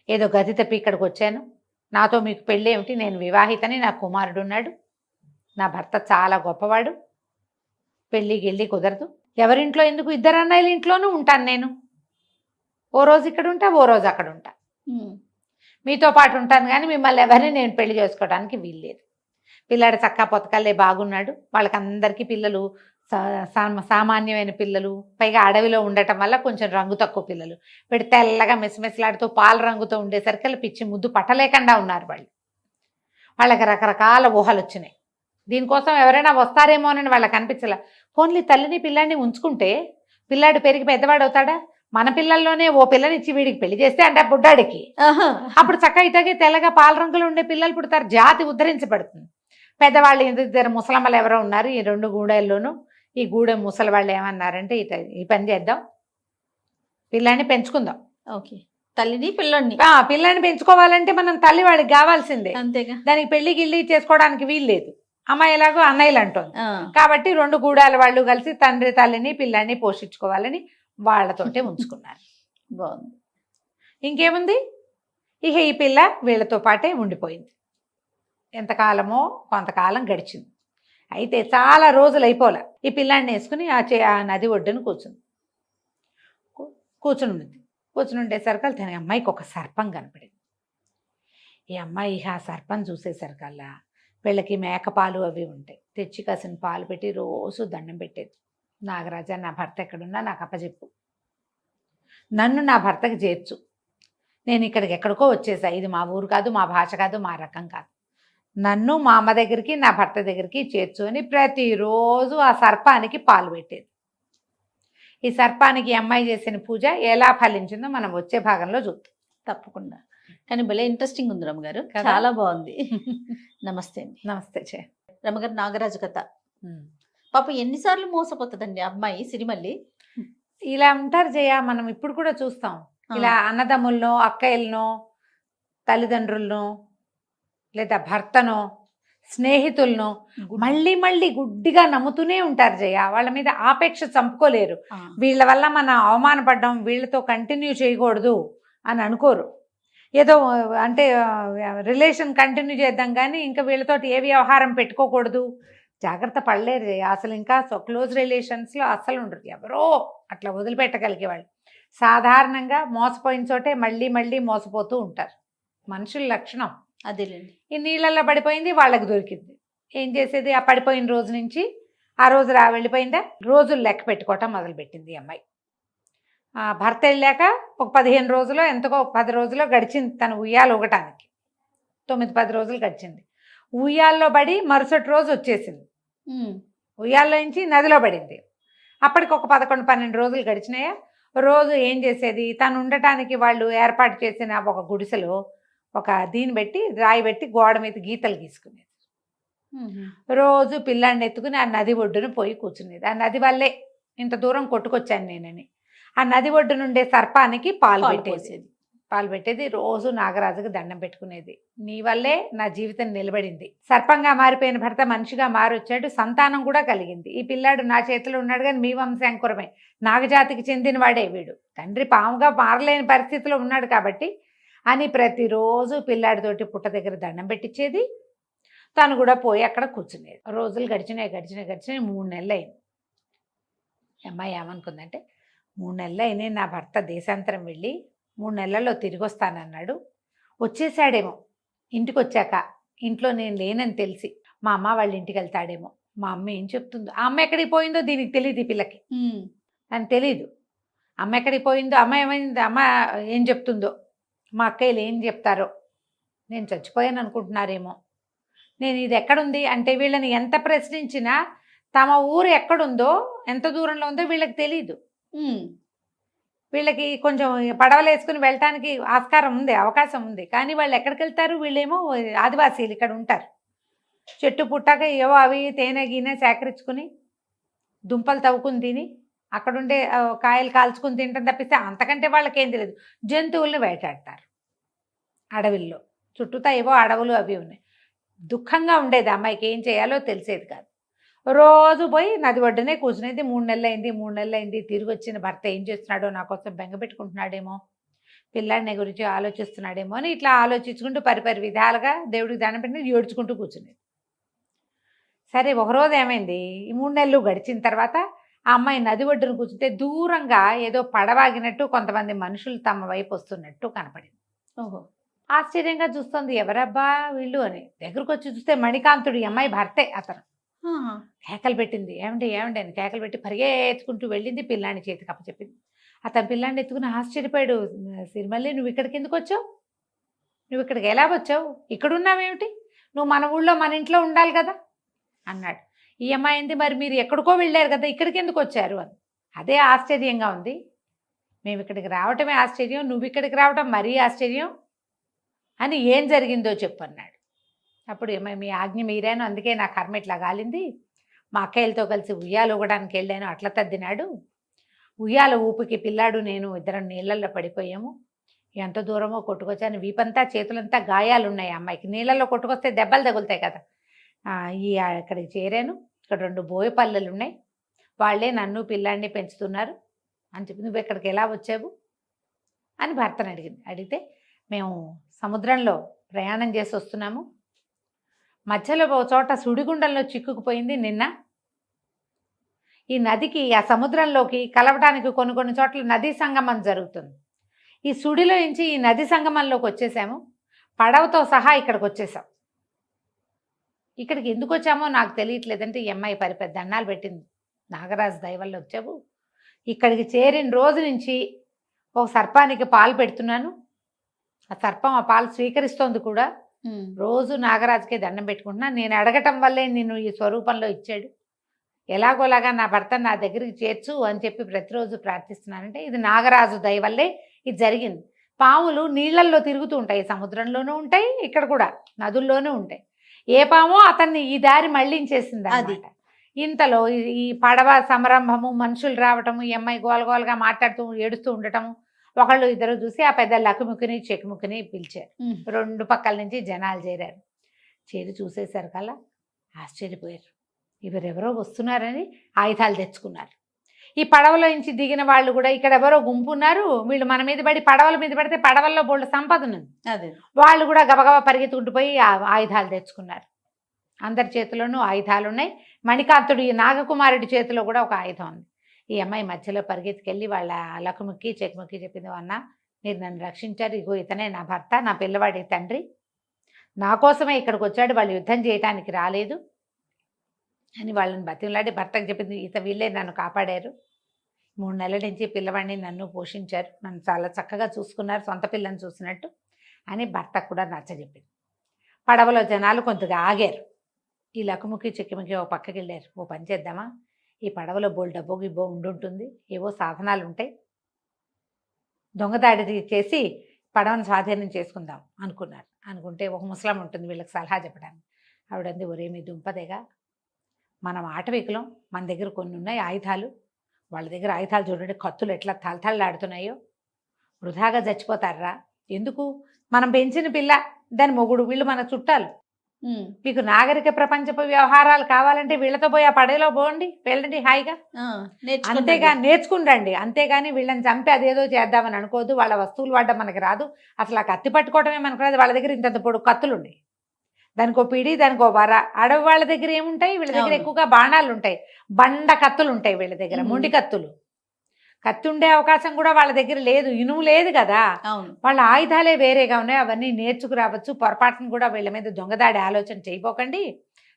ఏదో గతి తప్పి ఇక్కడికి వచ్చాను, నాతో మీకు పెళ్ళి ఏమిటి, నేను వివాహితని, నా కుమారుడు ఉన్నాడు, నా భర్త చాలా గొప్పవాడు, పెళ్ళి గిళ్ళి కుదరదు, ఎవరింట్లో ఎందుకు, ఇద్దరు అన్నయ్యల ఇంట్లోనూ ఉంటాను నేను, ఓ రోజు ఇక్కడ ఉంటా ఓ రోజు అక్కడ ఉంటా, మీతో పాటు ఉంటాను కానీ మిమ్మల్ని ఎవరిని నేను పెళ్లి చేసుకోవడానికి వీల్లేదు. పిల్లాడు చక్కా పొతకల్లే బాగున్నాడు, వాళ్ళకందరికీ పిల్లలు సామాన్యమైన పిల్లలు, పైగా అడవిలో ఉండటం వల్ల కొంచెం రంగు తక్కువ పిల్లలు, వీడు తెల్లగా మెసిమెసిలాడుతూ పాల రంగుతో ఉండేసరికి పిచ్చి ముద్దు పట్టలేకుండా ఉన్నారు వాళ్ళు. వాళ్ళకి రకరకాల ఊహలు వచ్చినాయి. దీనికోసం ఎవరైనా వస్తారేమోనని వాళ్ళకి అనిపించలే. పోన్లీ తల్లిని పిల్లాడిని ఉంచుకుంటే పిల్లాడు పెరిగి పెద్దవాడు అవుతాడా, మన పిల్లల్లోనే ఓ పిల్లనిచ్చి వీడికి పెళ్లి చేస్తే అంటే బుడ్డాడికి అప్పుడు చక్క ఇటగే తెల్లగా పాల రంగులో ఉండే పిల్లలు పుడతారు, జాతి ఉద్ధరించబడుతుంది. పెద్దవాళ్ళు ఇద్దరు ముసలమ్మలు ఎవరో ఉన్నారు ఈ 2 గూడెల్లోనూ. ఈ గూడెం ముసలి వాళ్ళు ఏమన్నారంటే ఈ పని చేద్దాం, పిల్లాన్ని పెంచుకుందాం. ఓకే. తల్లిని పిల్లోడిని. పిల్లాన్ని పెంచుకోవాలంటే మనం తల్లి వాడికి కావాల్సిందే, అంతేగా. దానికి పెళ్లి గిల్లి చేసుకోవడానికి వీల్లేదు. అమ్మాయి ఎలాగో అన్నయ్యలు అంటోంది కాబట్టి 2 గూడాల వాళ్ళు కలిసి తండ్రి తల్లిని పిల్లాన్ని పోషించుకోవాలని వాళ్ళతోటే ఉంచుకున్నారు. బాగుంది. ఇంకేముంది, ఇక ఈ పిల్ల వీళ్ళతో పాటే ఉండిపోయింది. ఎంతకాలమో కొంతకాలం గడిచింది. అయితే చాలా రోజులు అయిపోలే. ఈ పిల్లాన్ని వేసుకుని ఆ నది ఒడ్డును కూర్చుని ఉండేసరికి తన అమ్మాయికి ఒక సర్పం కనపడింది. ఈ అమ్మాయి ఆ సర్పం చూసేసరికల్లా వీళ్ళకి మేకపాలు అవి ఉంటాయి, తెచ్చి కాసిన పాలు పెట్టి రోజు దండం పెట్టేది. నాగరాజా, నా భర్త ఎక్కడున్నా నాకు అప్పచెప్పు, నన్ను నా భర్తకి చేర్చు, నేను ఇక్కడికి ఎక్కడికో వచ్చేసా, ఇది మా ఊరు కాదు, మా భాష కాదు, మా రకం కాదు, నన్ను మా అమ్మ దగ్గరికి నా భర్త దగ్గరికి చేర్చు అని ప్రతిరోజు ఆ సర్పానికి పాలు పెట్టేది. ఈ సర్పానికి అమ్మాయి చేసిన పూజ ఎలా ఫలించిందో మనం వచ్చే భాగంలో చూద్దాం. తప్పకుండా. కానీ భలే ఇంట్రెస్టింగ్ ఉంది రమ్మగారు, చాలా బాగుంది. నమస్తే అండి. నమస్తే చే రమ్మగారు. నాగరాజు కథ పాప ఎన్నిసార్లు మోసపోతుందండి అమ్మాయి సిరిమల్లి. ఇలా ఉంటారు జయ, మనం ఇప్పుడు కూడా చూస్తాం. ఇలా అన్నదమ్ములను, అక్కయ్యలను, తల్లిదండ్రులను, లేదా భర్తను, స్నేహితులను మళ్ళీ మళ్ళీ గుడ్డిగా నమ్ముతూనే ఉంటారు జయ. వాళ్ళ మీద ఆపేక్ష చంపుకోలేరు. వీళ్ళ వల్ల మనం అవమానపడ్డం, వీళ్ళతో కంటిన్యూ చేయకూడదు అని అనుకోరు. ఏదో అంటే రిలేషన్ కంటిన్యూ చేద్దాం కానీ ఇంకా వీళ్ళతోటి ఏ వ్యవహారం పెట్టుకోకూడదు, జాగ్రత్త పడలేరు జయ. అసలు ఇంకా క్లోజ్ రిలేషన్స్లో అస్సలు ఉండరు, ఎవరో అట్లా వదిలిపెట్టగలిగే వాళ్ళు. సాధారణంగా మోసపోయిన చోటే మళ్ళీ మళ్ళీ మోసపోతూ ఉంటారు, మనుషుల లక్షణం అదేలేండి. ఈ నీళ్ళల్లో పడిపోయింది, వాళ్ళకి దొరికింది. ఏం చేసేది, ఆ పడిపోయిన రోజు నుంచి ఆ రోజు వెళ్ళిపోయిందా, రోజులు లెక్క పెట్టుకోవటం మొదలుపెట్టింది ఈ అమ్మాయి. భర్త వెళ్ళాక ఒక 15 రోజులో ఎంతకో 10 రోజులో గడిచింది తను ఉయ్యాలు ఊగటానికి. 9-10 రోజులు గడిచింది. ఉయ్యాల్లో పడి మరుసటి రోజు వచ్చేసింది. ఉయ్యాల్లో నుంచి నదిలో పడింది. అప్పటికి ఒక 11-12 రోజులు గడిచినాయా. రోజు ఏం చేసేది, తను ఉండటానికి వాళ్ళు ఏర్పాటు చేసిన ఒక గుడిసెలో ఒక దీన్ని పెట్టి రాయి పెట్టి గోడ మీద గీతలు గీసుకునేది. రోజు పిల్లాన్ని ఎత్తుకుని ఆ నది ఒడ్డును పోయి కూర్చునేది. ఆ నది వల్లే ఇంత దూరం కొట్టుకొచ్చాను నేనని. ఆ నది ఒడ్డు నుండే సర్పానికి పాలు పెట్టేది. రోజు నాగరాజుకి దండం పెట్టుకునేది. నీ వల్లే నా జీవితం నిలబడింది. సర్పంగా మారిపోయిన భర్త మనిషిగా మారొచ్చాడు, సంతానం కూడా కలిగింది. ఈ పిల్లాడు నా చేతిలో ఉన్నాడు కానీ మీ వంశాంకురమే, నాగజాతికి చెందిన వాడే వీడు. తండ్రి పాముగా మారలేని పరిస్థితిలో ఉన్నాడు కాబట్టి అని ప్రతిరోజు పిల్లాడితోటి పుట్ట దగ్గర దండం పెట్టించేది. తను కూడా పోయి అక్కడ కూర్చునేది. రోజులు గడిచినాయి 3 నెలలు అయింది. అమ్మాయి ఏమనుకుందంటే 3 నెలలు అయినాయి నా భర్త దేశాంతరం వెళ్ళి 3 నెలల్లో తిరిగి వస్తానన్నాడు. వచ్చేసాడేమో, ఇంటికి వచ్చాక ఇంట్లో నేను లేనని తెలిసి మా అమ్మ వాళ్ళ ఇంటికి వెళ్తాడేమో. మా అమ్మ ఏం చెప్తుందో, ఆ అమ్మ ఎక్కడికి పోయిందో దీనికి తెలియదు, ఈ పిల్లకి అని తెలీదు. అమ్మ ఎక్కడికి పోయిందో, అమ్మ ఏమైంది, అమ్మ ఏం చెప్తుందో, మా అక్కయ్యలు ఏం చెప్తారో, నేను చచ్చిపోయాను అనుకుంటున్నారేమో. నేను ఇది ఎక్కడుంది అంటే వీళ్ళని ఎంత ప్రశ్నించినా తమ ఊరు ఎక్కడుందో, ఎంత దూరంలో ఉందో వీళ్ళకి తెలీదు. వీళ్ళకి కొంచెం పడవలు వేసుకుని వెళ్ళటానికి ఆస్కారం ఉంది, అవకాశం ఉంది. కానీ వాళ్ళు ఎక్కడికి వెళ్తారు, వీళ్ళేమో ఆదివాసీలు ఇక్కడ ఉంటారు. చెట్టు పుట్టాక ఏవో అవి తేనె గీనె సేకరించుకుని దుంపలు తవ్వుకుని తిని అక్కడుండే కాయలు కాల్చుకుని తింటాం తప్పిస్తే అంతకంటే వాళ్ళకేం తెలియదు. జంతువుల్ని వేటాడతారు అడవిల్లో, చుట్టూతా ఏవో అడవులు అవి ఉన్నాయి. దుఃఖంగా ఉండేది అమ్మాయికి, ఏం చేయాలో తెలిసేది కాదు. రోజు పోయి నది ఒడ్డునే కూర్చునేది. 3 నెలలు అయింది, 3 నెలలు అయింది. తిరిగి వచ్చిన భర్త ఏం చేస్తున్నాడో, నా కోసం బెంగ పెట్టుకుంటున్నాడేమో, పిల్లాడిని గురించి ఆలోచిస్తున్నాడేమో అని ఇట్లా ఆలోచించుకుంటూ పరిపరి విధాలుగా దేవుడికి దండం పెట్టి ఏడ్చుకుంటూ కూర్చునేది. సరే ఒకరోజు ఏమైంది, ఈ 3 నెలలు గడిచిన తర్వాత ఆ అమ్మాయి నది ఒడ్డున కూర్చుంటే దూరంగా ఏదో పడవాగినట్టు కొంతమంది మనుషులు తమ వైపు వస్తున్నట్టు కనపడింది. ఓహో. ఆశ్చర్యంగా చూస్తుంది, ఎవరబ్బా వీళ్ళు అని. దగ్గరకు వచ్చి చూస్తే మణికాంతుడు, ఈ అమ్మాయి భర్తే అతను. కేకలు పెట్టింది, ఏమండి ఏమండి అని కేకలు పెట్టి పరిగెత్తుకుంటూ వెళ్ళింది, పిల్లాన్ని చేతికి అప్పచెప్పింది. అతను పిల్లాన్ని ఎత్తుకుని ఆశ్చర్యపోయాడు. సిరిమల్లి, నువ్వు ఇక్కడికి ఎందుకు వచ్చావు, నువ్వు ఇక్కడికి ఎలా వచ్చావు, ఇక్కడున్నావేమిటి, నువ్వు మన ఊళ్ళో మన ఇంట్లో ఉండాలి కదా అన్నాడు. ఈ అమ్మాయి ఏంది, మరి మీరు ఎక్కడికో వెళ్ళారు కదా, ఇక్కడికి ఎందుకు వచ్చారు అని. అదే ఆశ్చర్యంగా ఉంది, మేము ఇక్కడికి రావటమే ఆశ్చర్యం, నువ్వు ఇక్కడికి రావటం మరీ ఆశ్చర్యం అని, ఏం జరిగిందో చెప్పు అన్నాడు. అప్పుడు మీ ఆజ్ఞ మీరాను, అందుకే నా కర్మ ఇట్లా గాలింది. మా అక్కయ్యలతో కలిసి ఉయ్యాలు ఊగడానికి వెళ్ళాను, అట్లా తద్దినాడు. ఉయ్యాల ఊపికి పిల్లాడు నేను ఇద్దరం నీళ్ళల్లో పడిపోయాము. ఎంత దూరమో కొట్టుకొచ్చాను, వీపంతా చేతులంతా గాయాలు ఉన్నాయి అమ్మాయికి. నీళ్ళల్లో కొట్టుకొస్తే దెబ్బలు తగులుతాయి కదా. ఇక్కడికి చేరాను, ఇక్కడ 2 బోయపల్లెలు ఉన్నాయి, వాళ్ళే నన్ను పిల్లాడిని పెంచుతున్నారు అని చెప్పి, నువ్వు ఇక్కడికి ఎలా వచ్చావు అని భర్తను అడిగింది. అడిగితే, మేము సముద్రంలో ప్రయాణం చేసి వస్తున్నాము, మధ్యలో ఒక చోట సుడిగుండంలో చిక్కుకుపోయింది నిన్న. ఈ నదికి ఆ సముద్రంలోకి కలవటానికి కొన్ని చోట్ల నదీ సంగమం జరుగుతుంది. ఈ సుడిలో నుంచి ఈ నది సంగమంలోకి వచ్చేసాము, పడవతో సహా ఇక్కడికి వచ్చేసాం. ఇక్కడికి ఎందుకు వచ్చామో నాకు తెలియట్లేదంటే ఈ అమ్మాయి పెద్ద అన్నాలు పెట్టింది. నాగరాజు దయవల్ల వచ్చావు, ఇక్కడికి చేరిన రోజు నుంచి ఒక సర్పానికి పాలు పెడుతున్నాను, ఆ సర్పం ఆ పాలు స్వీకరిస్తోంది కూడా. రోజు నాగరాజుకే దండం పెట్టుకుంటున్నా, నేను అడగటం వల్లే నిన్ను ఈ స్వరూపంలో ఇచ్చాడు, ఎలాగోలాగా నా భర్త నా దగ్గరికి చేర్చు అని చెప్పి ప్రతిరోజు ప్రార్థిస్తున్నానంటే ఇది నాగరాజు దయ వల్లే ఇది జరిగింది. పాములు నీళ్లల్లో తిరుగుతూ ఉంటాయి, సముద్రంలోనూ ఉంటాయి, ఇక్కడ కూడా నదుల్లోనూ ఉంటాయి. ఏ పామో అతన్ని ఈ దారి మళ్ళించేసింది అన్నమాట. ఇంతలో ఈ పడవ సంరంభము, మనుషులు రావటము, ఈ అమ్మాయి గోలగోలుగా మాట్లాడుతూ ఏడుస్తూ ఉండటము, ఒకళ్ళు ఇద్దరు చూసి ఆ పెద్ద లకుముక్కుని చెక్కుముక్కుని పిలిచారు. 2 పక్కల నుంచి జనాలు చేరారు. చేరి చూసేసరి కల్లా ఆశ్చర్యపోయారు. ఎవరెవరో వస్తున్నారని ఆయుధాలు తెచ్చుకున్నారు. ఈ పడవలో నుంచి దిగిన వాళ్ళు కూడా ఇక్కడ ఎవరో గుంపు ఉన్నారు, వీళ్ళు మన మీద పడి పడవల మీద పడితే పడవల్లో బోల్డ్ సంపద ఉంది, వాళ్ళు కూడా గబగబా పరిగెత్తుకుంటూ పోయి ఆయుధాలు తెచ్చుకున్నారు. అందరి చేతిలోనూ ఆయుధాలు ఉన్నాయి. మణికాంతుడు ఈ నాగకుమారుడి చేతిలో కూడా ఒక ఆయుధం ఉంది. ఈ అమ్మాయి మధ్యలో పరిగెత్తుకెళ్ళి వాళ్ళ లకుముక్కి చెక్కుముక్కి చెప్పింది, అన్న మీరు నన్ను రక్షించారు, ఇగో ఇతనే నా భర్త, నా పిల్లవాడి తండ్రి, నా కోసమే ఇక్కడికి వచ్చాడు, వాళ్ళు యుద్ధం చేయటానికి రాలేదు అని వాళ్ళని బతిమలాడి భర్తకు చెప్పింది. వీళ్ళే నన్ను కాపాడారు, 3 నెలల నుంచి పిల్లవాడిని నన్ను పోషించారు, నన్ను చాలా చక్కగా చూసుకున్నారు, సొంత పిల్లని చూసినట్టు అని భర్తకు కూడా నచ్చజెప్పింది. పడవలో జనాలు కొద్దిగా ఆగారు. ఈ లకుముక్కి చెక్కుముక్కి ఓ పక్కకి వెళ్ళారు. ఓ పని చేద్దామా, ఈ పడవలో బోల్ డబ్బో గిబ్బో ఉండుంటుంది, ఏవో సాధనాలు ఉంటాయి, దొంగదాడి చేసి పడవను స్వాధీనం చేసుకుందాం అనుకున్నారు. అనుకుంటే ఒక ముసలాం ఉంటుంది వీళ్ళకి సలహా చెప్పడానికి. ఆవిడంది, ఒరే మీ దుంపదేగా, మనం ఆటవికులం, మన దగ్గర కొన్ని ఉన్నాయి ఆయుధాలు, వాళ్ళ దగ్గర ఆయుధాలు చూడండి, కత్తులు ఎట్లా తలతళ్ళాడుతున్నాయో, వృధాగా చచ్చిపోతారా ఎందుకు, మనం పెంచిన పిల్ల, దాని మొగుడు, వీళ్ళు మన చుట్టాలు, మీకు నాగరిక ప్రపంచపు వ్యవహారాలు కావాలంటే వీళ్ళతో పోయి ఆ పడవలో పోండి, వెళ్ళండి హాయిగా, అంతేగా నేర్చుకుండండి, అంతేగాని వీళ్ళని చంపి అదేదో చేద్దామని అనుకోవద్దు. వాళ్ళ వస్తువులు వాడడం మనకి రాదు, అసలు ఆ కత్తి పట్టుకోవడమే మనకు రాదు. వాళ్ళ దగ్గర ఇంత పొడుగు కత్తులు ఉన్నాయి, దానికో పిడి, దానికో వర. అడవి వాళ్ళ దగ్గర ఏముంటాయి, వీళ్ళ దగ్గర ఎక్కువగా బాణాలు ఉంటాయి, బండ కత్తులు ఉంటాయి వీళ్ళ దగ్గర, మొండి కత్తులు. కత్తి ఉండే అవకాశం కూడా వాళ్ళ దగ్గర లేదు, ఇనుము లేదు కదా. అవును. వాళ్ళ ఆయుధాలే వేరేగా ఉన్నాయి, అవన్నీ నేర్చుకురావచ్చు, పొరపాటును కూడా వీళ్ళ మీద దొంగదాడి ఆలోచన చేయపోకండి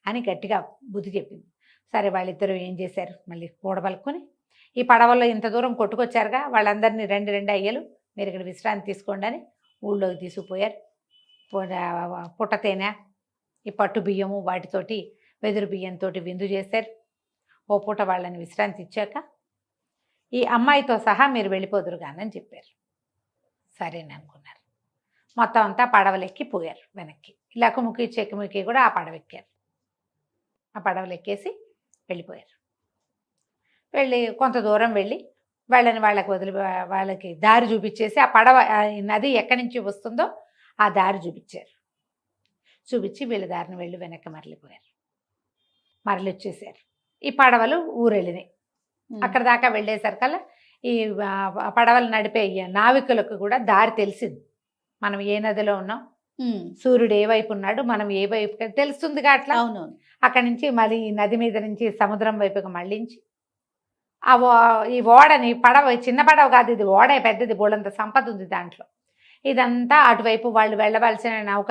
అని గట్టిగా బుద్ధి చెప్పింది. సరే వాళ్ళిద్దరూ ఏం చేశారు, మళ్ళీ కూడబలుక్కుని ఈ పడవల్లో ఇంత దూరం కొట్టుకొచ్చారుగా, వాళ్ళందరినీ రెండు రెండు అయ్యలు మీరు ఇక్కడ విశ్రాంతి తీసుకోండి అని ఊళ్ళోకి తీసుకుపోయారు. పుట్ట తేనె, ఈ పట్టు బియ్యము వాటితోటి వెదురు బియ్యంతో విందు చేశారు. ఓ పూట వాళ్ళని విశ్రాంతి ఇచ్చాక ఈ అమ్మాయితో సహా మీరు వెళ్ళిపోదురు కానని చెప్పారు. సరేని అనుకున్నారు. మొత్తం అంతా పడవలెక్కి పోయారు వెనక్కి. లకుముకి చెక్కుముకి కూడా ఆ పడవెక్కారు. ఆ పడవలెక్కేసి వెళ్ళిపోయారు. వెళ్ళి కొంత దూరం వెళ్ళి వాళ్ళకి దారి చూపించేసి ఆ పడవ నది ఎక్కడి నుంచి వస్తుందో ఆ దారి చూపించారు. చూపించి వీళ్ళ దారిని వెళ్ళి వెనక్కి మరలిపోయారు. మరలి వచ్చేసారు. ఈ పడవలు ఊరెళ్ళినాయి. అక్కడ దాకా వెళ్ళేసరికల్లా ఈ పడవలు నడిపే నావికులకు కూడా దారి తెలిసింది. మనం ఏ నదిలో ఉన్నాం, సూర్యుడు ఏ వైపు ఉన్నాడు, మనం ఏ వైపు తెలుస్తుందిగా. అట్లా అక్కడి నుంచి మళ్ళీ ఈ నది మీద నుంచి సముద్రం వైపుకి మళ్ళించి ఈ ఓడని, పడవ చిన్న పడవ కాదు ఇది, ఓడ పెద్దది, బోళ్ళంత సంపద ఉంది దాంట్లో. ఇదంతా అటువైపు వాళ్ళు వెళ్ళవలసిన నౌక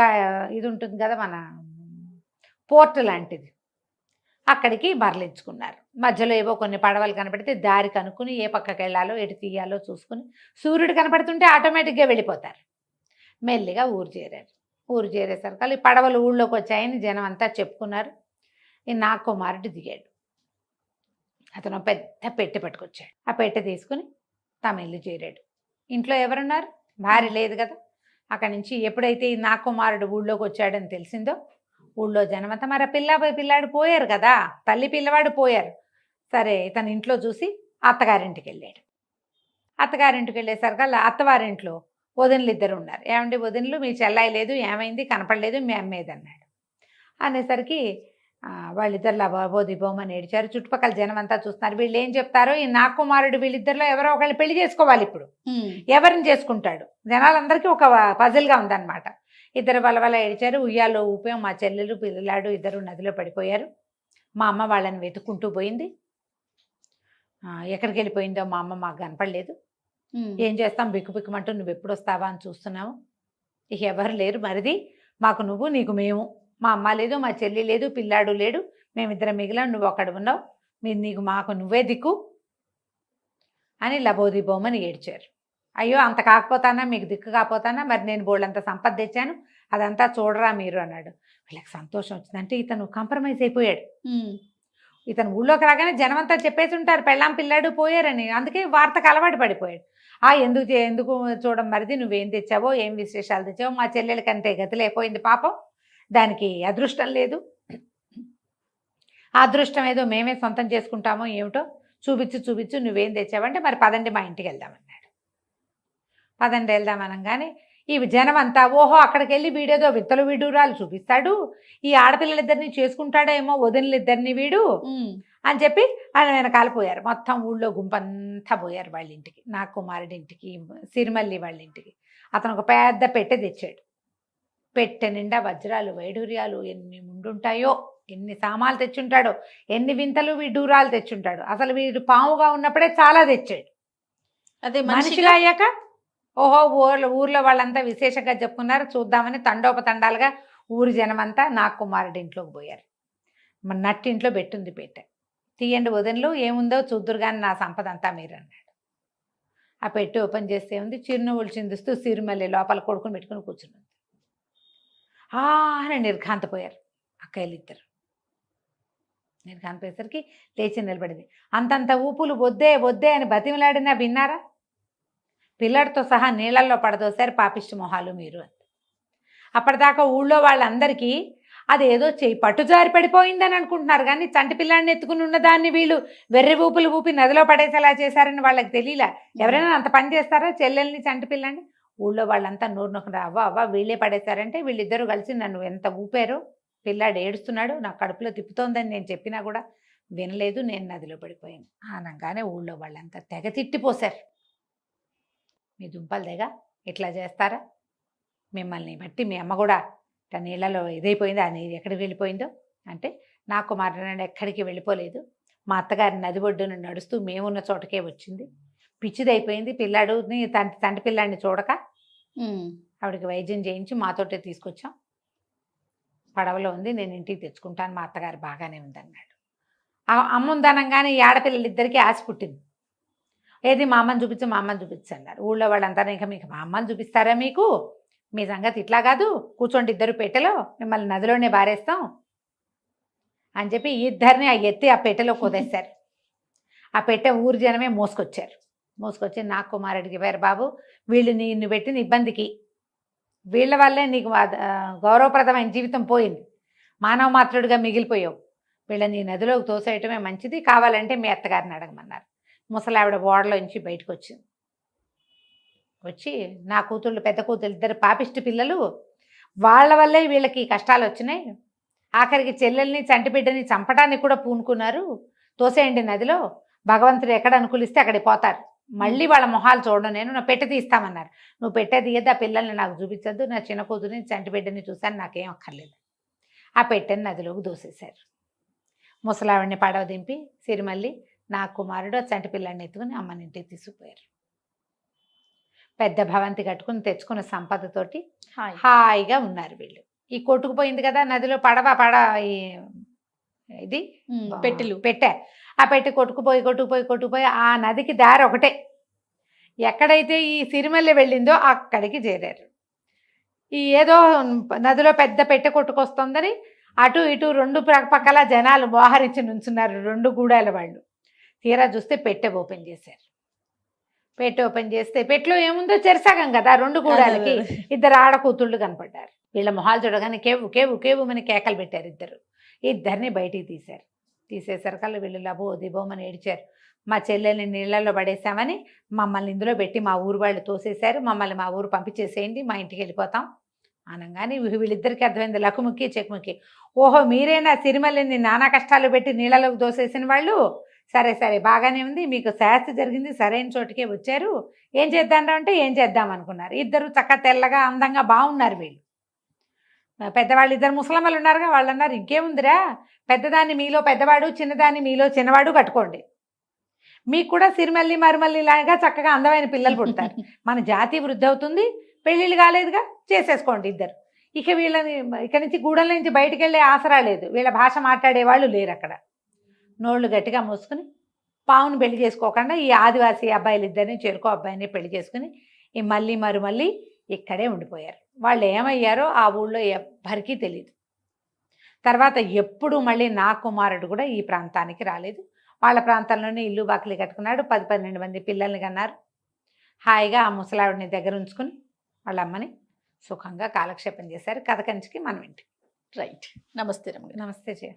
ఇది ఉంటుంది కదా, మన పోర్ట్ లాంటిది, అక్కడికి మరలించుకున్నారు. మధ్యలో ఏవో కొన్ని పడవలు కనపడితే దారి కనుక్కుని ఏ పక్కకి వెళ్ళాలో ఎటు తీయాలో చూసుకుని, సూర్యుడు కనపడుతుంటే ఆటోమేటిక్గా వెళ్ళిపోతారు. మెల్లిగా ఊరు చేరారు. ఊరు చేరేసరికి ఈ పడవలు ఊళ్ళోకి వచ్చాయని జనం అంతా చెప్పుకున్నారు. ఈ నాగకుమారుడు దిగాడు. అతను పెద్ద పెట్టె పట్టుకొచ్చాడు. ఆ పెట్టె తీసుకుని తమ ఇల్లు చేరాడు. ఇంట్లో ఎవరున్నారు, భార్య లేదు కదా. అక్కడి నుంచి ఎప్పుడైతే ఈ నాగకుమారుడు ఊళ్ళోకి వచ్చాడని తెలిసిందో ఊళ్ళో జనమంతా, మరి పిల్లాడు పోయారు కదా, తల్లి పిల్లవాడు పోయారు. సరే ఇతను ఇంట్లో చూసి అత్తగారింటికి వెళ్ళాడు. అత్తగారింటికి వెళ్ళేసరికి అత్తవారింట్లో వదినలు ఇద్దరు ఉన్నారు. ఏమండి వదినలు, మీ చెల్లాయి లేదు, ఏమైంది, కనపడలేదు, మీ అమ్మేది అన్నాడు. అనేసరికి వాళ్ళిద్దరు లబోదిబోమని ఏడిచారు. చుట్టుపక్కల జనం అంతా చూస్తున్నారు. వీళ్ళు ఏం చెప్తారో, ఈ నాగకుమారుడు వీళ్ళిద్దరిలో ఎవరో ఒకళ్ళు పెళ్లి చేసుకోవాలి. ఇప్పుడు ఎవరిని చేసుకుంటాడు, జనాలందరికీ ఒక పజిల్గా ఉందన్నమాట. ఇద్దరు వలవల ఏడిచారు. ఉయ్యాలో ఊపాం. మా చెల్లెలు పిల్లాడు ఇద్దరు నదిలో పడిపోయారు. మా అమ్మ వాళ్ళని వెతుక్కుంటూ పోయింది. ఎక్కడికి వెళ్ళిపోయిందో మా అమ్మ మాకు కనపడలేదు. ఏం చేస్తాం, బిక్కుబిక్కుమంటూ నువ్వు ఎప్పుడు వస్తావా అని చూస్తున్నాము. ఇక ఎవరు లేరు, మరిది మాకు నువ్వు, నీకు మేము. మా అమ్మ లేదు, మా చెల్లి లేదు, పిల్లాడు లేడు, మేమిద్దరం మిగిలాం, నువ్వు అక్కడ ఉన్నావు, నీకు మాకు నువ్వే దిక్కు అని లబోదిబోమని ఏడ్చారు. అయ్యో అంత కాకపోతానా, మీకు దిక్కు కాకపోతానా, మరి నేను బోళ్ళంత సంపద తెచ్చాను, అదంతా చూడరా మీరు అన్నాడు. వీళ్ళకి సంతోషం వచ్చిందంటే ఇతను కాంప్రమైజ్ అయిపోయాడు. ఇతను ఊళ్ళోకి రాగానే జనమంతా చెప్పేసి ఉంటారు పెళ్ళాం పిల్లాడు పోయారని. అందుకే వార్తకు అలవాటు పడిపోయాడు. ఎందుకు చూడం మరిది, నువ్వేం తెచ్చావో, ఏం విశేషాలు తెచ్చావో, మా చెల్లెల కంటే గతి లేకపోయింది పాపం, దానికి అదృష్టం లేదు, ఆ అదృష్టం ఏదో మేమే సొంతం చేసుకుంటామో ఏమిటో, చూపించు నువ్వేం తెచ్చావంటే, మరి పదండి మా ఇంటికి వెళ్దామన్నాడు. పదండి వెళ్దామనగానే ఈ జనం అంతా ఓహో అక్కడికి వెళ్ళి వీడేదో విత్తలు విడూరాలు చూపిస్తాడు, ఈ ఆడపిల్లలిద్దరిని చేసుకుంటాడేమో వదినలిద్దరిని వీడు అని చెప్పి ఆయన వెనకాల పోయారు. మొత్తం ఊళ్ళో గుంపంతా పోయారు వాళ్ళ ఇంటికి, నాగకుమారుడి ఇంటికి, సిరిమల్లి వాళ్ళ ఇంటికి. అతను ఒక పెద్ద పెట్టె తెచ్చాడు. పెట్టె నిండా వజ్రాలు వైడూర్యాలు ఎన్ని ముండుంటాయో, ఎన్ని సామాలు తెచ్చుంటాడో, ఎన్ని వింతలు విడూరాలు తెచ్చుంటాడు. అసలు వీడు పాముగా ఉన్నప్పుడే చాలా తెచ్చాడు. అదే మనిషిగా అయ్యాక ఓహో ఊర్లో వాళ్ళంతా విశేషంగా చెప్పుకున్నారు. చూద్దామని తండోపతండాలుగా ఊరి జనమంతా నాగకుమారుడి ఇంట్లోకి పోయారు. మన నట్టింట్లో పెట్టుంది పెట్టె. తీయండి వదినలు, ఏముందో చూద్దురు కానీ నా సంపద అంతా మీరు అన్నాడు. ఆ పెట్టి ఓపెన్ చేస్తే ఉంది, చిరునవ్వులు చిందిస్తూ సిరిమల్లి లోపల కొడుకుని పెట్టుకుని కూర్చున్నది. అని నిర్ఘాంతపోయారు అక్కయ్యలిద్దరు. నిర్ఘాంతపోయేసరికి లేచి నిలబడింది. అంతంత ఊపులు వద్దే అని బతిమలాడినా విన్నారా? పిల్లడితో సహా నీళ్ళల్లో పడదోసారు పాపిష్టి మొహాలు మీరు అంత. అప్పటిదాకా ఊళ్ళో వాళ్ళందరికీ అదేదో పట్టుజారి పడిపోయిందని అనుకుంటున్నారు కానీ చంటి పిల్లాడిని ఎత్తుకుని ఉన్నదాన్ని వీళ్ళు వెర్రి ఊపులు ఊపి నదిలో పడేసేలా చేశారని వాళ్ళకి తెలియలా. ఎవరైనా అంత పని చేస్తారా చెల్లెల్ని చంటి పిల్లాడిని? ఊళ్ళో వాళ్ళంతా నోరు నొక్కడా అవ్వ వీళ్ళే పడేశారంటే వీళ్ళిద్దరూ కలిసి నన్ను ఎంత ఊపారో, పిల్లాడు ఏడుస్తున్నాడు, నా కడుపులో తిప్పుతోందని నేను చెప్పినా కూడా వినలేదు, నేను నదిలో పడిపోయాను అనగానే ఊళ్ళో వాళ్ళంతా తెగ తిట్టిపోశారు. మీ దుంపలు తెగ ఇట్లా చేస్తారా, మిమ్మల్ని బట్టి మీ అమ్మ కూడా ఇట్లా నీళ్ళలో ఇదైపోయింది, ఆ నీరు ఎక్కడికి వెళ్ళిపోయిందో అంటే, నా కుమారుడు ఎక్కడికి వెళ్ళిపోలేదు, మా అత్తగారి నది ఒడ్డున నడుస్తూ మేమున్న చోటకే వచ్చింది, పిచ్చిదైపోయింది. పిల్లాడుని తంటి పిల్లాడిని చూడక ఉమ్. ఆవిడకి వైద్యం చేయించి మాతోటే తీసుకొచ్చాం. పడవలో ఉంది, నేను ఇంటికి తెచ్చుకుంటాను, మా అత్తగారు బాగానే ఉందన్నాడు. ఆ అమ్మ ఉందనంగానే ఈ ఆడపిల్లలిద్దరికీ ఆశ పుట్టింది. ఏది మా అమ్మని చూపించు, మా అమ్మని చూపించు అన్నారు. ఊళ్ళో వాళ్ళంతా ఇంకా మీకు మా అమ్మని చూపిస్తారా, మీకు మీ సంగతి ఇట్లా కాదు, కూర్చోండి ఇద్దరు పెట్టెలో, మిమ్మల్ని నదిలోనే బారేస్తాం అని చెప్పి ఇద్దరిని ఎత్తి ఆ పెట్టెలో కుదేశారు. ఆ పెట్టె ఊరు జనమే మోసుకొచ్చారు. మోసుకొచ్చి నా కుమారుడికి వేరు బాబు, వీళ్ళు నిన్ను పెట్టిన ఇబ్బందికి వీళ్ళ వల్లే నీకు గౌరవప్రదమైన జీవితం పోయింది, మానవ మాత్రుడిగా మిగిలిపోయావు, వీళ్ళని నదిలోకి తోసేయటమే మంచిది, కావాలంటే మీ అత్తగారిని అడగమన్నారు. ముసలావిడ ఓడలోంచి బయటకు వచ్చింది. వచ్చి నా కూతుళ్ళు, పెద్ద కూతుళ్ళు ఇద్దరు పాపిష్టి పిల్లలు, వాళ్ళ వల్లే వీళ్ళకి కష్టాలు వచ్చినాయి, ఆఖరికి చెల్లెల్ని చంటిబిడ్డని చంపడానికి కూడా పూనుకున్నారు, తోసేయండి నదిలో, భగవంతుడు ఎక్కడ అనుకూలిస్తే అక్కడికి పోతారు, మళ్ళీ వాళ్ళ మొహాలు చూడడం, నేను నా పెట్టె తీస్తామన్నారు. నువ్వు పెట్టె తీయద్దు, ఆ పిల్లల్ని నాకు చూపించద్దు, నా చిన్న కూతురిని చంటిబిడ్డని చూశాను, నాకేం అక్కర్లేదు. ఆ పెట్టెని నదిలోకి దోసేశారు. ముసలావిడిని పడవ దింపి సిరిమల్లి నా కుమారుడు చంటి పిల్లాడిని ఎత్తుకుని అమ్మని ఇంటికి తీసుకుపోయారు. పెద్ద భవంతి కట్టుకుని తెచ్చుకున్న సంపదతోటి హాయిగా ఉన్నారు వీళ్ళు. ఈ కొట్టుకుపోయింది కదా నదిలో పడవ ఇది పెట్టే, ఆ పెట్టి కొట్టుకుపోయి ఆ నదికి దారి ఒకటే, ఎక్కడైతే ఈ సిరిమల్లి వెళ్ళిందో అక్కడికి చేరారు. ఈ ఏదో నదిలో పెద్ద పెట్టె కొట్టుకొస్తుందని అటు ఇటు రెండు పక్కల జనాలు మోహరించి నుంచున్నారు, రెండు గూడాల వాళ్ళు. తీరా చూస్తే పెట్టె ఓపెన్ చేశారు. పెట్టె ఓపెన్ చేస్తే పెట్టెలో ఏముందో చెరసాగం కదా, రెండు గూడాలకి ఇద్దరు ఆడకూతుళ్ళు కనపడ్డారు. వీళ్ళ మొహాలు చూడగానే కేవు కేవు కేవు అని కేకలు పెట్టారు. ఇద్దరిని బయటికి తీశారు. తీసేసరికల్లా వీళ్ళు లబో దిబోమని ఏడిచారు. మా చెల్లెల్ని నీళ్ళల్లో పడేసామని మమ్మల్ని ఇందులో పెట్టి మా ఊరు వాళ్ళు తోసేశారు, మమ్మల్ని మా ఊరు పంపించేసేయండి, మా ఇంటికి వెళ్ళిపోతాం అనగానే వీళ్ళిద్దరికీ అర్థమైంది, లకుముక్కి చెక్కుముక్కి. ఓహో మీరేనా సిరిమల్లిని నానా కష్టాలు పెట్టి నీళ్ళలోకి దోసేసిన వాళ్ళు, సరే సరే బాగానే ఉంది, మీకు శాస్తి జరిగింది, సరైన చోటుకే వచ్చారు, ఏం చేద్దామంటే ఏం చేద్దాం అనుకున్నారు. ఇద్దరు చక్కగా తెల్లగా అందంగా బాగున్నారు వీళ్ళు. పెద్దవాళ్ళు ఇద్దరు ముసలమ్మలు ఉన్నారుగా, వాళ్ళు అన్నారు ఇంకేముందిరా, పెద్దదాన్ని మీలో పెద్దవాడు, చిన్నదాన్ని మీలో చిన్నవాడు కట్టుకోండి, మీకు కూడా సిరిమల్లి మరుమల్లి లాగా చక్కగా అందమైన పిల్లలు పుడతారు, మన జాతి వృద్ధి అవుతుంది, పెళ్ళిళ్ళు కాలేదుగా చేసేసుకోండి ఇద్దరు. ఇక వీళ్ళని ఇక్కడి నుంచి గూడెల నుంచి బయటికి వెళ్ళే ఆసరా లేదు, వీళ్ళ భాష మాట్లాడేవాళ్ళు లేరు అక్కడ. నోళ్ళు గట్టిగా మూసుకుని పావును పెళ్లి చేసుకోకుండా ఈ ఆదివాసీ అబ్బాయిలు ఇద్దరిని చెరుకో అబ్బాయిని పెళ్లి చేసుకుని ఈ మళ్ళీ మరుమల్లి ఇక్కడే ఉండిపోయారు. వాళ్ళు ఏమయ్యారో ఆ ఊళ్ళో ఎవ్వరికీ తెలియదు. తర్వాత ఎప్పుడు మళ్ళీ నా కుమారుడు కూడా ఈ ప్రాంతానికి రాలేదు. వాళ్ళ ప్రాంతంలోనే ఇల్లు బాకిలి కట్టుకున్నాడు, 10-12 మంది పిల్లల్ని కన్నారు. హాయిగా ఆ ముసలావిడిని దగ్గర ఉంచుకుని వాళ్ళ అమ్మని సుఖంగా కాలక్షేపం చేశారు. కథ కంచికి మనం ఇంటికి. రైట్. నమస్తే రమ్య. నమస్తే జయ.